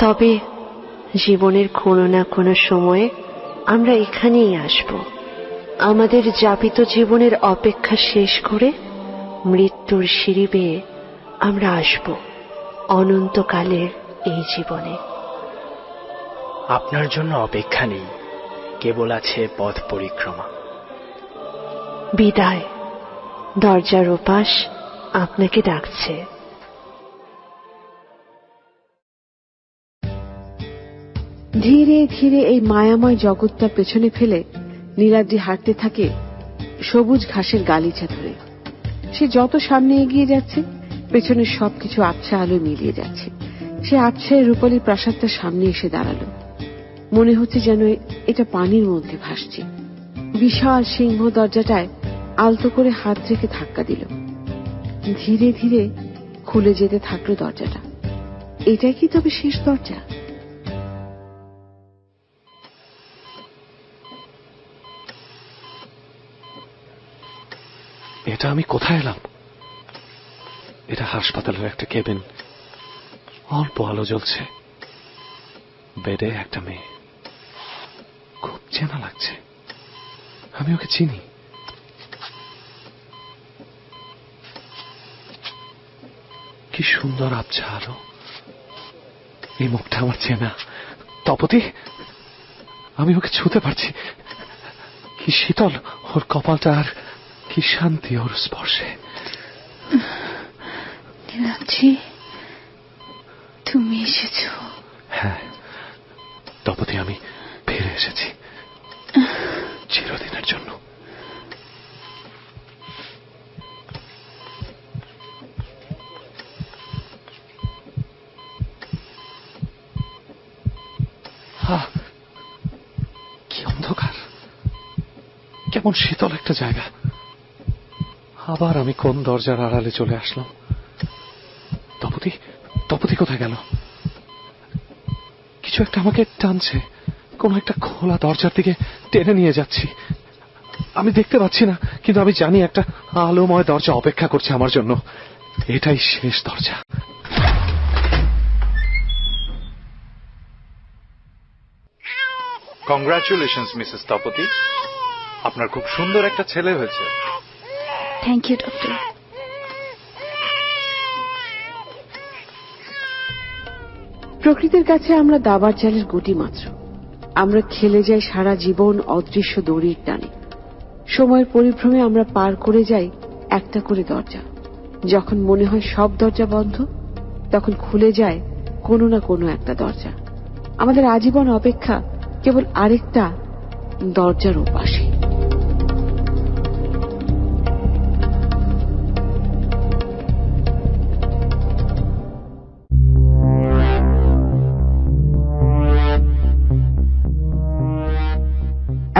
তবে জীবনের কোনো না কোনো সময়ে আমরা এখানেই আসব। আমাদের যাপিত জীবনের অপেক্ষা শেষ করে মৃত্যুর সিঁড়ি বেয়ে আমরা আসব অনন্তকালের এই জীবনে। আপনার জন্য অপেক্ষা নেই, কেবল আছে পথ পরিক্রমা। বিদায়, দরজার ওপাশ আপনাকে ডাকছে। ধীরে ধীরে এই মায়াময় জগৎটা পেছনে ফেলে নীলাদ্রি হাঁটতে থাকে সবুজ ঘাসের গালিচা ধরে। সে যত সামনে এগিয়ে যাচ্ছে, পেছনের সবকিছু আবছা আলো মিলিয়ে যাচ্ছে। সে আবছায় রূপালী প্রাসাদটা সামনে এসে দাঁড়ালো। মনে হচ্ছে যেন এটা পানির মধ্যে ভাসছে। বিশাল সিংহ দরজাটায় আলতো করে হাত রেখে ধাক্কা দিল। ধীরে ধীরে খুলে যেতে থাকলো দরজাটা। এটাই কি তবে শেষ দরজা? এটা আমি কোথায় এলাম? এটা হাসপাতালের একটা কেবিন, অল্প আলো জ্বলছে, বেডে একটা মেয়ে, খুব চেনা লাগছে। আমি ওকে চিনি। কি সুন্দর আবছা আলো, এই মুখটা আমার চেনা। তপতি, আমি ওকে ছুঁতে পারছি। কি শীতল ওর কপালটা, আর কি শান্তি ওর স্পর্শে। নীলাদ্রি, তুমি এসেছো? হ্যাঁ তপতি, আমি ফিরে এসেছি চিরদিনের জন্য। কি অন্ধকার, কেমন শীতল একটা জায়গা। আবার আমি কোন দরজার আড়ালে চলে আসলাম? তপতি, তপতি কোথায় গেল? কিছু একটা আমাকে টানছে, কোন একটা খোলা দরজার দিকে টেনে নিয়ে যাচ্ছি। আমি দেখতে পাচ্ছি না, কিন্তু আমি জানি একটা আলোময় দরজা অপেক্ষা করছে আমার জন্য। এটাই শেষ দরজা। কংগ্রাচুলেশনস মিসেস তপতি, আপনার খুব সুন্দর একটা ছেলে হয়েছে। Thank you doctor. প্রকৃতির কাছে আমরা দাবার চালের গুটি মাত্র। আমরা খেলে যাই সারা জীবন অদৃশ্য দড়ির টানে। সময়ের পরিভ্রমে আমরা পার করে যাই একটা করে দরজা। যখন মনে হয় সব দরজা বন্ধ, তখন খুলে যায় কোনো না কোনো একটা দরজা। আমাদের আজীবন অপেক্ষা কেবল আরেকটা দরজার ওপাশে।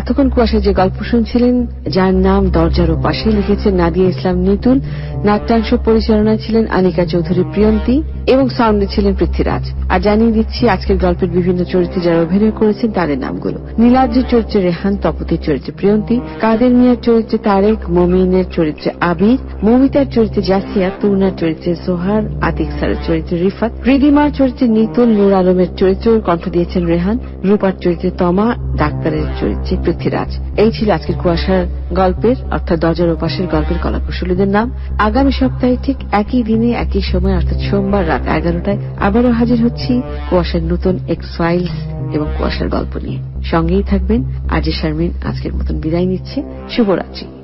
এতক্ষণ কুয়াশা যে গল্প শুনছিলেন, যার নাম দরজার ওপাশে, লিখেছেন নাদিয়া ইসলাম নিতুল, নাট্যাংশ পরিচালনায় ছিলেন আনিকা চৌধুরী প্রিয়ন্তী এবং সাউন্ডে ছিলেন পৃথ্বীরাজ। আর জানিয়ে দিচ্ছি আজকের গল্পের বিভিন্ন চরিত্রে যারা অভিনয় করেছেন তাদের নামগুলো। নীলাদ্রির চরিত্রে রেহান, তপতির চরিত্রে প্রিয়ন্তী, কাদের মিয়ার চরিত্রে তারেক, মমিনের চরিত্রে আবির, মমিতার চরিত্রে জাসিয়া, তুর্নার চরিত্রে সোহার, আতিক স্যারের চরিত্রে রিফাত, রিদিমার চরিত্রে নিতুল, নূর আলমের চরিত্রে কণ্ঠ দিয়েছেন রেহান, রূপার চরিত্রে তমা, ডাক্তারের চরিত্রে পৃথ্বীরাজ। এই ছিল আজকের কুয়াশার গল্পের অর্থাৎ দরজার ওপাশের গল্পের কলাকুশলীদের নাম। আগামী সপ্তাহে ঠিক একই দিনে একই সময় অর্থাৎ সোমবার রাত 11টায় আবারও হাজির হচ্ছি কুয়াশার নতুন এক্স ফাইলস এবং কুয়াশার গল্প নিয়ে। সঙ্গেই থাকবেন। আজে শারমিন আজকের মতন বিদায় নিচ্ছে। শুভরাত্রি।